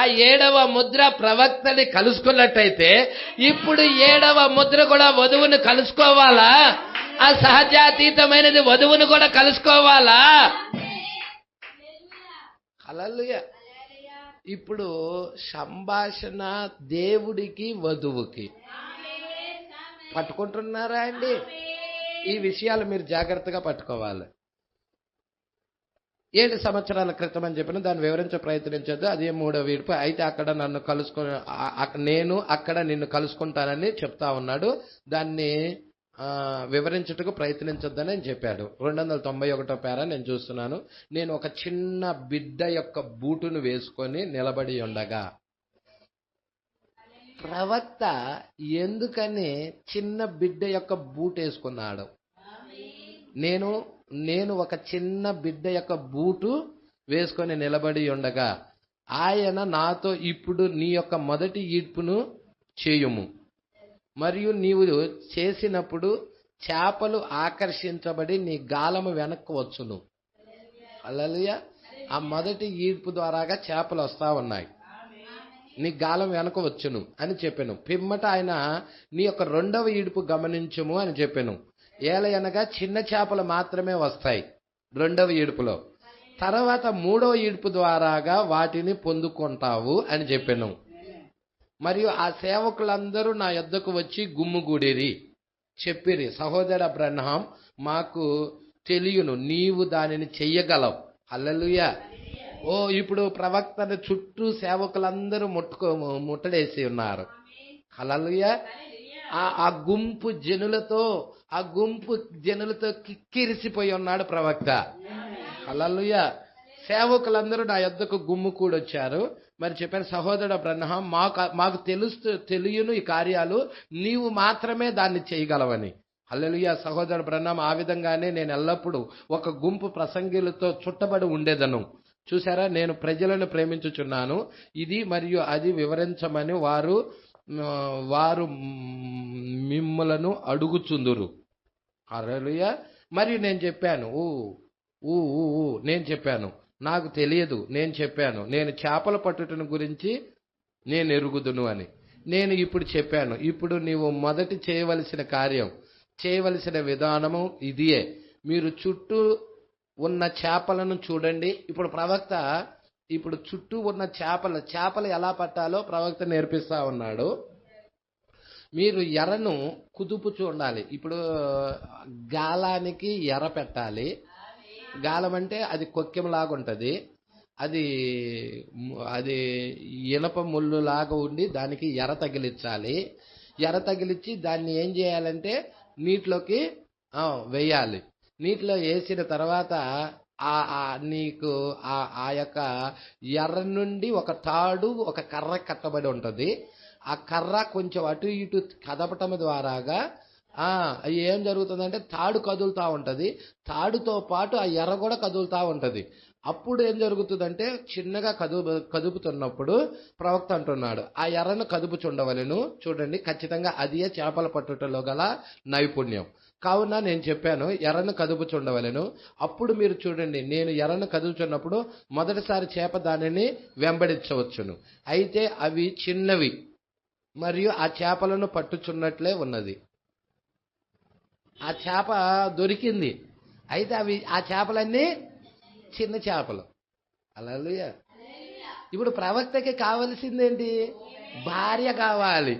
ఆ 7వ ముద్ర ప్రవక్తని కలుసుకున్నట్టయితే, ఇప్పుడు 7వ ముద్ర కూడా వధువుని కలుసుకోవాలా? ఆ సహజాతీతమైనది వధువుని కూడా కలుసుకోవాలా? హల్లెలూయా. ఇప్పుడు సంభాషణ దేవుడికి వధువుకి. పట్టుకుంటున్నారా అండి? ఈ విషయాలు మీరు జాగ్రత్తగా పట్టుకోవాలి. 7 సంవత్సరాల క్రితం అని చెప్పిన దాన్ని వివరించే ప్రయత్నించద్దు. అదే మూడవ వీడుపు. అయితే అక్కడ నన్ను నేను అక్కడ నిన్ను కలుసుకుంటానని చెప్తా ఉన్నాడు. దాన్ని వివరించుటకు ప్రయత్నించొద్దని చెప్పాడు. 291 పేరా నేను చూస్తున్నాను. నేను ఒక చిన్న బిడ్డ యొక్క బూటును వేసుకొని నిలబడి ఉండగా. ప్రవక్త ఎందుకని చిన్న బిడ్డ యొక్క బూట్ వేసుకున్నాడు? నేను ఒక చిన్న బిడ్డ యొక్క బూటు వేసుకొని నిలబడి ఉండగా ఆయన నాతో, ఇప్పుడు నీ యొక్క మొదటి ఈడ్పును చేయుము, మరియు నీవు చేసినప్పుడు చేపలు ఆకర్షించబడి నీ గాలము వెనక్కు వచ్చును. హల్లెలూయా. ఆ మొదటి ఈడ్పు ద్వారాగా చేపలు వస్తా ఉన్నాయి, నీ గాలం వెనక వచ్చును అని చెప్పాను. పిమ్మట ఆయన నీ యొక్క 2వ ఈడుపు గమనించుము అని చెప్పాను. ఏలయనగా చిన్న చేపలు మాత్రమే వస్తాయి 2వ ఈడుపులో. తర్వాత 3వ ఈడుపు ద్వారాగా వాటిని పొందుకుంటావు అని చెప్పాను. మరియు ఆ సేవకులందరూ నా యొద్దకు వచ్చి గుమ్ముగూడిరి, చెప్పిరి, సహోదర అబ్రహాం, మాకు తెలియను నీవు దానిని చెయ్యగలవు. హల్లెలూయా. ఇప్పుడు ప్రవక్తను చుట్టూ సేవకులందరూ ముట్టడేసి ఉన్నారు. హల్లెలూయా. ఆ గుంపు జనులతో కిక్కిరిసిపోయి ఉన్నాడు ప్రవక్త. హల్లెలూయా. సేవకులందరూ నా యొద్దకు గుమ్ముకూడొచ్చారు. మరి చెప్పాను, సహోదరుడు అబ్రహాం, మాకు తెలియను ఈ కార్యాలు, నీవు మాత్రమే దాన్ని చేయగలవని. హల్లెలూయా. సహోదరుడు అబ్రహాం, ఆ విధంగానే నేను ఎల్లప్పుడూ ఒక గుంపు ప్రసంగిలతో చుట్టబడి ఉండేదను. చూసారా, నేను ప్రజలను ప్రేమించుచున్నాను, ఇది మరియు అది వివరించమని వారు మిమ్మలను అడుగుచుందురు. హల్లెలూయా. మరియు నేను చెప్పాను, నాకు తెలియదు, నేను చెప్పాను, నేను చేపల పట్టుటను గురించి నేను ఎరుగుదును అని. నేను ఇప్పుడు చెప్పాను, ఇప్పుడు నీవు మొదటి చేయవలసిన కార్యం, చేయవలసిన విధానము ఇదియే. మీరు చుట్టూ ఉన్న చేపలను చూడండి. ఇప్పుడు ప్రవక్త చుట్టూ ఉన్న చేపలు ఎలా పట్టాలో ప్రవక్త నేర్పిస్తా ఉన్నాడు. మీరు ఎరను కుదుపుచూ ఉండాలి. ఇప్పుడు గాలానికి ఎర పెట్టాలి. గాలం అంటే అది కొక్కెంలాగా ఉంటుంది, అది ఇనప ముళ్ళు లాగా ఉండి దానికి ఎర తగిలించాలి. ఎర తగిలించి దాన్ని ఏం చేయాలంటే నీటిలోకి వేయాలి. నీటిలో వేసిన తర్వాత నీకు ఆ యొక్క ఎర్ర నుండి ఒక తాడు, ఒక కర్ర కట్టబడి ఉంటుంది. ఆ కర్ర కొంచెం అటు ఇటు కదపటం ద్వారాగా ఏం జరుగుతుందంటే తాడు కదులుతూ ఉంటుంది, తాడుతో పాటు ఆ ఎర్ర కూడా కదులుతూ ఉంటుంది. అప్పుడు ఏం జరుగుతుందంటే చిన్నగా కదుపుతున్నప్పుడు ప్రవక్త అంటున్నాడు, ఆ ఎర్రను కదుపుచుండవలెను. చూడండి, ఖచ్చితంగా అదే చేపల పట్టుటలో గల నైపుణ్యం. కావున నేను చెప్పాను, ఎర్రను కదుపుచుండవలెను. అప్పుడు మీరు చూడండి, నేను ఎర్రను కదుపుచున్నప్పుడు మొదటిసారి చేప దానిని వెంబడించవచ్చును. అయితే అవి చిన్నవి, మరియు ఆ చేపలను పట్టుచున్నట్లే ఉన్నది. ఆ చేప దొరికింది. అయితే ఆ చేపలన్నీ చిన్న చేపలు. హల్లెలూయా. ఇప్పుడు ప్రవక్తకి కావలసిందేంటి? భార్య కావాలి,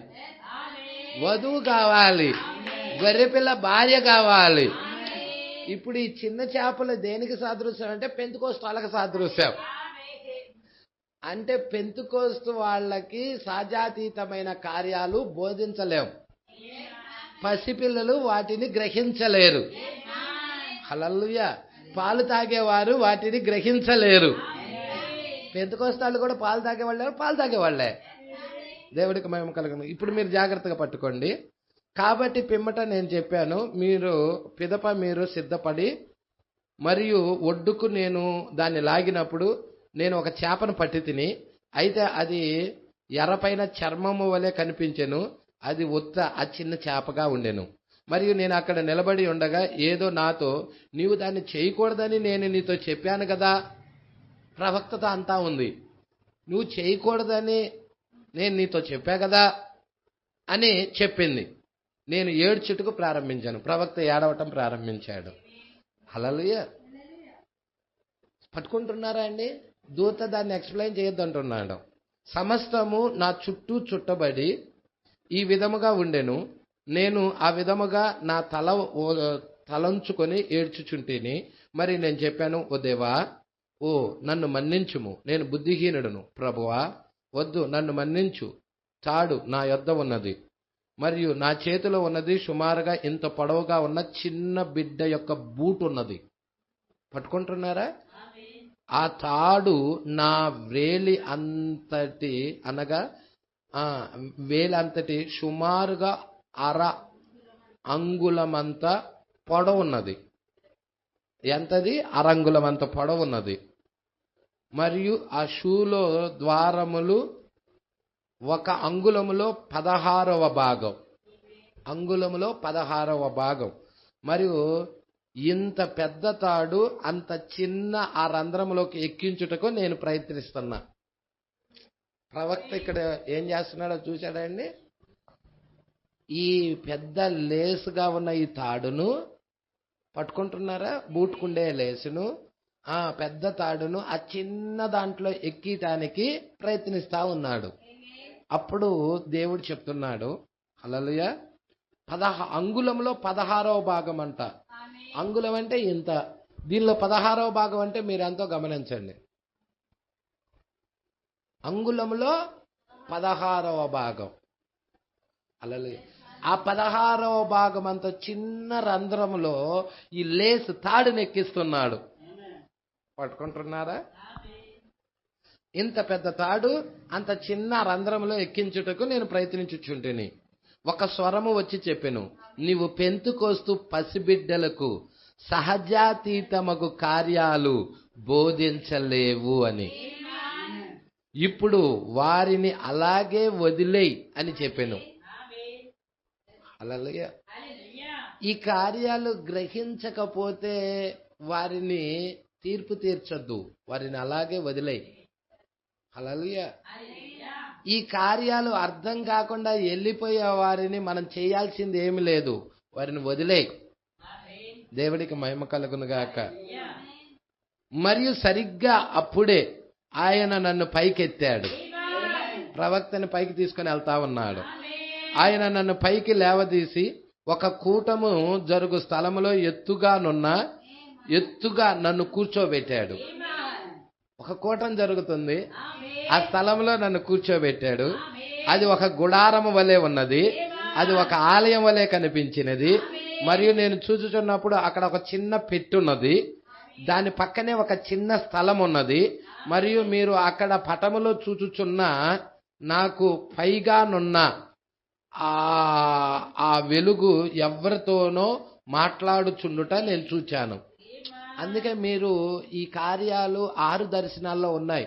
వధువు కావాలి, గొర్రెపిల్ల భార్య కావాలి. ఇప్పుడు ఈ చిన్న చేపలు దేనికి సాదృశ్యం అంటే పెంతెకోస్తు వాళ్ళకి సాదృశ్యం. అంటే పెంతెకోస్తు వాళ్ళకి సహజాతీతమైన కార్యాలు బోధించలేం, పసిపిల్లలు వాటిని గ్రహించలేరు. హల్లెలూయా. పాలు తాగేవారు వాటిని గ్రహించలేరు. పెంతెకోస్తు కూడా పాలు తాగేవాళ్ళే. దేవుడికి మహిమ కలుగును. ఇప్పుడు మీరు జాగ్రత్తగా పట్టుకోండి. కాబట్టి పిమ్మట నేను చెప్పాను, పిదప మీరు సిద్ధపడి మరియు ఒడ్డుకు నేను దాన్ని లాగినప్పుడు నేను ఒక చేపను పట్టి తిని, అయితే అది ఎర్రపైన చర్మము వలె కనిపించెను. అది ఆ చిన్న చేపగా ఉండెను. మరియు నేను అక్కడ నిలబడి ఉండగా ఏదో నాతో, నీవు దాన్ని చేయకూడదని నేను నీతో చెప్పాను కదా. ప్రవక్తతో అంతా ఉంది, నువ్వు చేయకూడదని నేను నీతో చెప్పా కదా అని చెప్పింది. నేను ఏడ్చుటకు ప్రారంభించాను. ప్రవక్త ఏడవటం ప్రారంభించాడు. హల్లెలూయా. పట్టుకుంటున్నారా అండి? దూత దాన్ని ఎక్స్ప్లెయిన్ చేయొద్దంటున్నాడు. సమస్తము నా చుట్టూ చుట్టబడి ఈ విధముగా ఉండెను. నేను ఆ విధముగా నా తలంచుకొని ఏడ్చుచుంటిని. మరి నేను చెప్పాను, ఓ దేవా, నన్ను మన్నించుము, నేను బుద్ధిహీనుడును. ప్రభువా, వద్దు, నన్ను మన్నించు. తాడు నా యొద్ద ఉన్నది, మరియు నా చేతిలో ఉన్నది సుమారుగా ఇంత పొడవుగా ఉన్న చిన్న బిడ్డ యొక్క బూట్ ఉన్నది. పట్టుకుంటున్నారా? ఆ తాడు నా వేలి అంతటి, అనగా వేలి అంతటి సుమారుగా అర అంగుళమంత పొడవున్నది. ఎంతది? అరంగుళమంత పొడవున్నది. మరియు ఆ షూలో ద్వారములు 1 అంగుళములో 16వ భాగం, అంగుళములో 16వ భాగం. మరియు ఇంత పెద్ద తాడు అంత చిన్న ఆ రంధ్రములోకి ఎక్కించుటకు నేను ప్రయత్నిస్తున్నా. ప్రవక్త ఇక్కడ ఏం చేస్తున్నాడో చూశాడండి. ఈ పెద్ద లేసుగా ఉన్న ఈ తాడును పట్టుకుంటున్నారా? బూటుకుండే లేసును, ఆ పెద్ద తాడును ఆ చిన్న దాంట్లో ఎక్కటానికి ప్రయత్నిస్తా ఉన్నాడు. అప్పుడు దేవుడు చెప్తున్నాడు, హల్లెలూయా, అంగుళంలో 16వ భాగం అంట. అంగుళం అంటే ఇంత, దీనిలో 16వ భాగం అంటే మీరు ఎంతో గమనించండి. అంగుళంలో 16వ భాగం. హల్లెలూయా. ఆ 16వ భాగం అంత చిన్న రంధ్రములో ఈ లేసు తాడుని ఎక్కిస్తున్నాడు. పట్టుకుంటున్నారా? ఇంత పెద్ద తాడు అంత చిన్న రంధ్రంలో ఎక్కించుటకు నేను ప్రయత్నించుచుంటిని. ఒక స్వరము వచ్చి చెప్పెను, నీవు పెంతెకోస్తు పసిబిడ్డలకు సహజాతీతమగు కార్యాలు బోధించలేవు అని. ఇప్పుడు వారిని అలాగే వదిలేయ్ అని చెప్పెను. హల్లెలూయా. ఈ కార్యాలు గ్రహించకపోతే వారిని తీర్పు తీర్చొద్దు, వారిని అలాగే వదిలేయ్. హల్లెలూయా. ఈ కార్యాలు అర్థం కాకుండా వెళ్ళిపోయే వారిని మనం చేయాల్సింది ఏమి లేదు, వారిని వదిలేయ్. దేవుడికి మహిమ కలుగును గాక. మరియు సరిగ్గా అప్పుడే ఆయన నన్ను పైకెత్తాడు. ప్రవక్తని పైకి తీసుకొని వెళ్తా ఉన్నాడు. ఆయన నన్ను పైకి లేవదీసి ఒక కూటము జరుగు స్థలములో ఎత్తుగా నన్ను కూర్చోబెట్టాడు. ఒక కూటం జరుగుతుంది, ఆ స్థలంలో నన్ను కూర్చోబెట్టాడు. అది ఒక గుడారము వలె ఉన్నది, అది ఒక ఆలయం వలె కనిపించినది. మరియు నేను చూచుచున్నప్పుడు అక్కడ ఒక చిన్న పెట్టున్నది, దాని పక్కనే ఒక చిన్న స్థలం ఉన్నది. మరియు మీరు అక్కడ పటములో చూచుచున్న నాకు పైగానున్న ఆ వెలుగు ఎవరితోనో మాట్లాడుచుండుట నేను చూచాను. అందుకే మీరు ఈ కార్యాలు 6 దర్శనాల్లో ఉన్నాయి,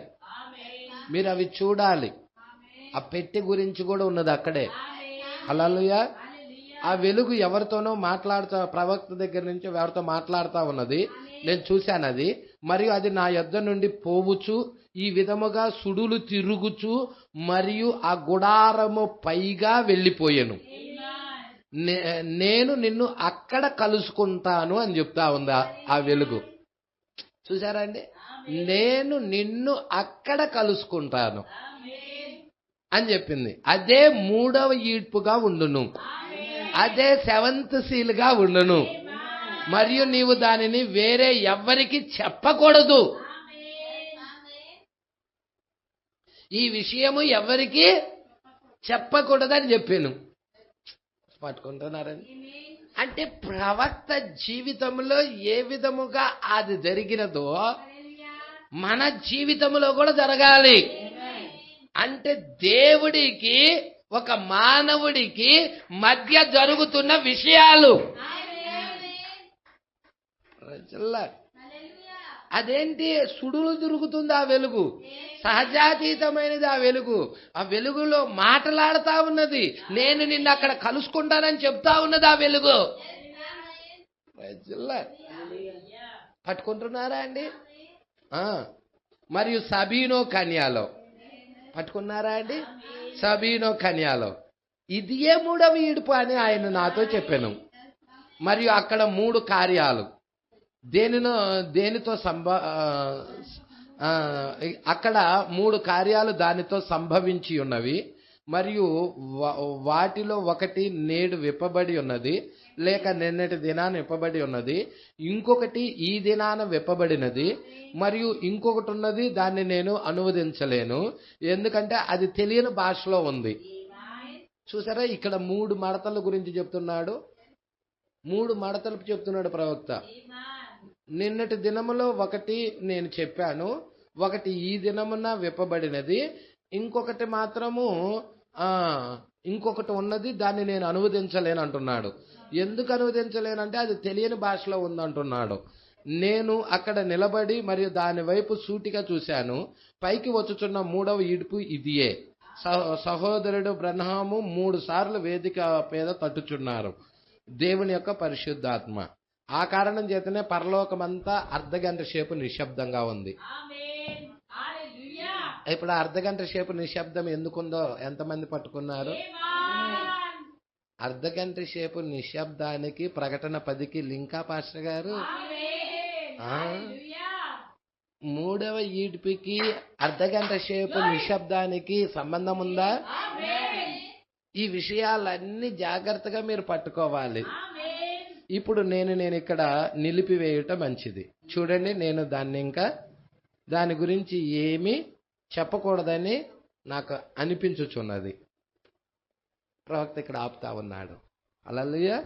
మీరు అవి చూడాలి. ఆ పెట్టి గురించి కూడా ఉన్నది అక్కడే. హల్లెలూయా. ఆ వెలుగు ఎవరితోనో మాట్లాడుతా, ప్రవక్త దగ్గర నుంచి ఎవరితో మాట్లాడుతా ఉన్నది, నేను చూశాను అది. మరియు అది నా యొద్ద నుండి పోవచ్చు ఈ విధముగా సుడులు తిరుగుచు మరియు ఆ గుడారము పైగా వెళ్ళిపోయాను. నేను నిన్ను అక్కడ కలుసుకుంటాను అని చెప్తా ఉందా ఆ వెలుగు. చూసారా అండి, నేను నిన్ను అక్కడ కలుసుకుంటాను అని చెప్పింది. అదే 3వ ఈడ్పుగా ఉండును, అదే 7th సీల్గా ఉండును. మరియు నీవు దానిని వేరే ఎవ్వరికి చెప్పకూడదు. ఈ విషయము ఎవరికి చెప్పకూడదని చెప్పాను. పట్టుకుంటున్నారని అంటే ప్రవక్త జీవితంలో ఏ విధముగా అది జరిగినదో మన జీవితంలో కూడా జరగాలి. అంటే దేవుడికి ఒక మానవుడికి మధ్య జరుగుతున్న విషయాలు. అదేంటి, సుడులు తిరుగుతుంది ఆ వెలుగు, సహజాతీతమైనది ఆ వెలుగు. ఆ వెలుగులో మాట్లాడుతా ఉన్నది, నేను నిన్ను అక్కడ కలుసుకుంటానని చెప్తా ఉన్నది ఆ వెలుగు. పట్టుకుంటున్నారా అండి? మరియు సబీనో కన్యాలో పట్టుకున్నారా అండి? సబీనో కన్యాలో ఇదియే 3వ ఈడుపు అని ఆయన నాతో చెప్పాను. మరియు అక్కడ 3 కార్యాలు దేనితో అక్కడ 3 కార్యాలు దానితో సంభవించి ఉన్నవి. మరియు వాటిలో ఒకటి నేడు విప్పబడి ఉన్నది, లేక నిన్నటి దినాన విప్పబడి ఉన్నది. ఇంకొకటి ఈ దినాన విప్పబడినది. మరియు ఇంకొకటి ఉన్నది, దాన్ని నేను అనువదించలేను, ఎందుకంటే అది తెలియని భాషలో ఉంది. చూసారా, ఇక్కడ 3 మడతల గురించి చెప్తున్నాడు. 3 మడతలు చెప్తున్నాడు ప్రవక్త. నిన్నటి దినములో ఒకటి నేను చెప్పాను, ఒకటి ఈ దినమున విప్పబడినది, ఇంకొకటి మాత్రము ఇంకొకటి ఉన్నది, దాన్ని నేను అనువదించలేను అంటున్నాడు. ఎందుకు అనువదించలేనంటే అది తెలియని భాషలో ఉందంటున్నాడు. నేను అక్కడ నిలబడి మరియు దాని వైపు సూటిగా చూశాను. పైకి వచ్చుచున్న 3వ ఈడ్పు ఇదియే. సహోదరుడు బ్రహ్నాము 3 సార్లు వేదిక మీద తట్టుచున్నారు, దేవుని యొక్క పరిశుద్ధాత్మ. ఆ కారణం చేతనే పరలోకమంతా అర్ధగంట సేపు నిశ్శబ్దంగా ఉంది. ఇప్పుడు అర్ధగంట సేపు నిశ్శబ్దం ఎందుకుందో ఎంతమంది పట్టుకున్నారు? అర్ధగంట సేపు నిశ్శబ్దానికి ప్రకటన 10కి లింకా పాస్టర్ గారు. 3వ ఈడ్పుకి అర్ధగంట సేపు నిశ్శబ్దానికి సంబంధం ఉందా? ఈ విషయాలన్నీ జాగ్రత్తగా మీరు పట్టుకోవాలి. ఇప్పుడు నేను ఇక్కడ నిలిపివేయట మంచిది. చూడండి, నేను దాని గురించి ఏమీ చెప్పకూడదని నాకు అనిపించుచున్నది. ప్రవక్త ఇక్కడ ఆపుతా ఉన్నాడు. హల్లెలూయా.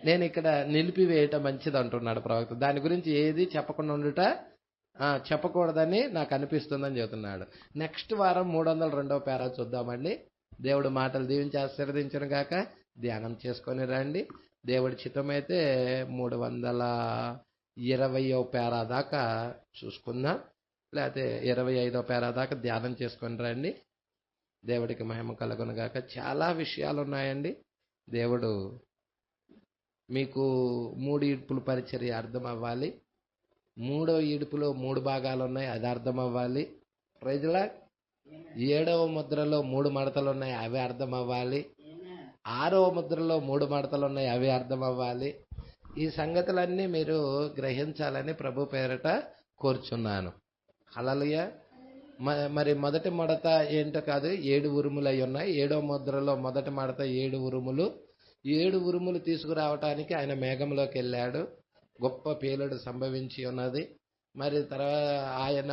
నేను ఇక్కడ నిలిపివేయటం మంచిది అంటున్నాడు ప్రవక్త. దాని గురించి ఏది చెప్పకుండా ఉండుట చెప్పకూడదని నాకు అనిపిస్తుందని చెబుతున్నాడు. నెక్స్ట్ వారం 302వ పేరా చూద్దామండి. దేవుడు మాటలు దీవించి ఆశీర్వదించను గాక. ధ్యానం చేసుకొని రండి. దేవుడి చిత్తమైతే 320వ పేరా దాకా చూసుకుందాం, లేకపోతే 25వ పేరా దాకా ధ్యానం చేసుకొని రండి. దేవుడికి మహిమ కలుగును గాక. చాలా విషయాలు ఉన్నాయండి. దేవుడు మీకు 3 ఈడ్పుల పరిచర్య అర్థం అవ్వాలి. 3వ ఈడుపులో 3 భాగాలు ఉన్నాయి, అది అర్థం అవ్వాలి. ప్రైజ్లా. 7వ ముద్రలో 3 మడతలు ఉన్నాయి, అవి అర్థం అవ్వాలి. 6వ ముద్రలో 3 మడతలు ఉన్నాయి, అవి అర్థం అవ్వాలి. ఈ సంగతులన్నీ మీరు గ్రహించాలని ప్రభు పేరట కోరుచున్నాను. హల్లెలూయా. మరి మొదటి మడత ఏంటో కాదు, 7 ఉరుములు అయి ఉన్నాయి. 7వ ముద్రలో మొదటి మడత 7 ఉరుములు. 7 ఉరుములు తీసుకురావటానికి ఆయన మేఘంలోకి వెళ్ళాడు. గొప్ప పేలుడు సంభవించి ఉన్నది. మరి తర్వాత ఆయన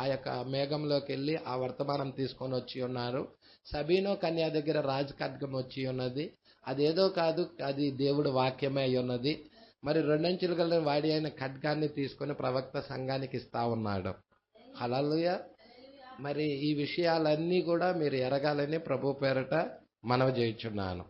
ఆ యొక్క మేఘంలోకి వెళ్ళి ఆ వర్తమానం తీసుకొని వచ్చి ఉన్నారు. సబీనో కన్యా దగ్గర రాజు ఖడ్గం వచ్చి ఉన్నది. అదేదో కాదు, అది దేవుడు వాక్యమే అయి ఉన్నది. మరి 2 అంచులు గల వాడి అయిన ఖడ్గాన్ని తీసుకొని ప్రవక్త సంఘానికి ఇస్తా ఉన్నాడు. హల్లెలూయా. మరి ఈ విషయాలన్నీ కూడా మీరు ఎరగాలని ప్రభు పేరట మనవి చేయుచున్నాను.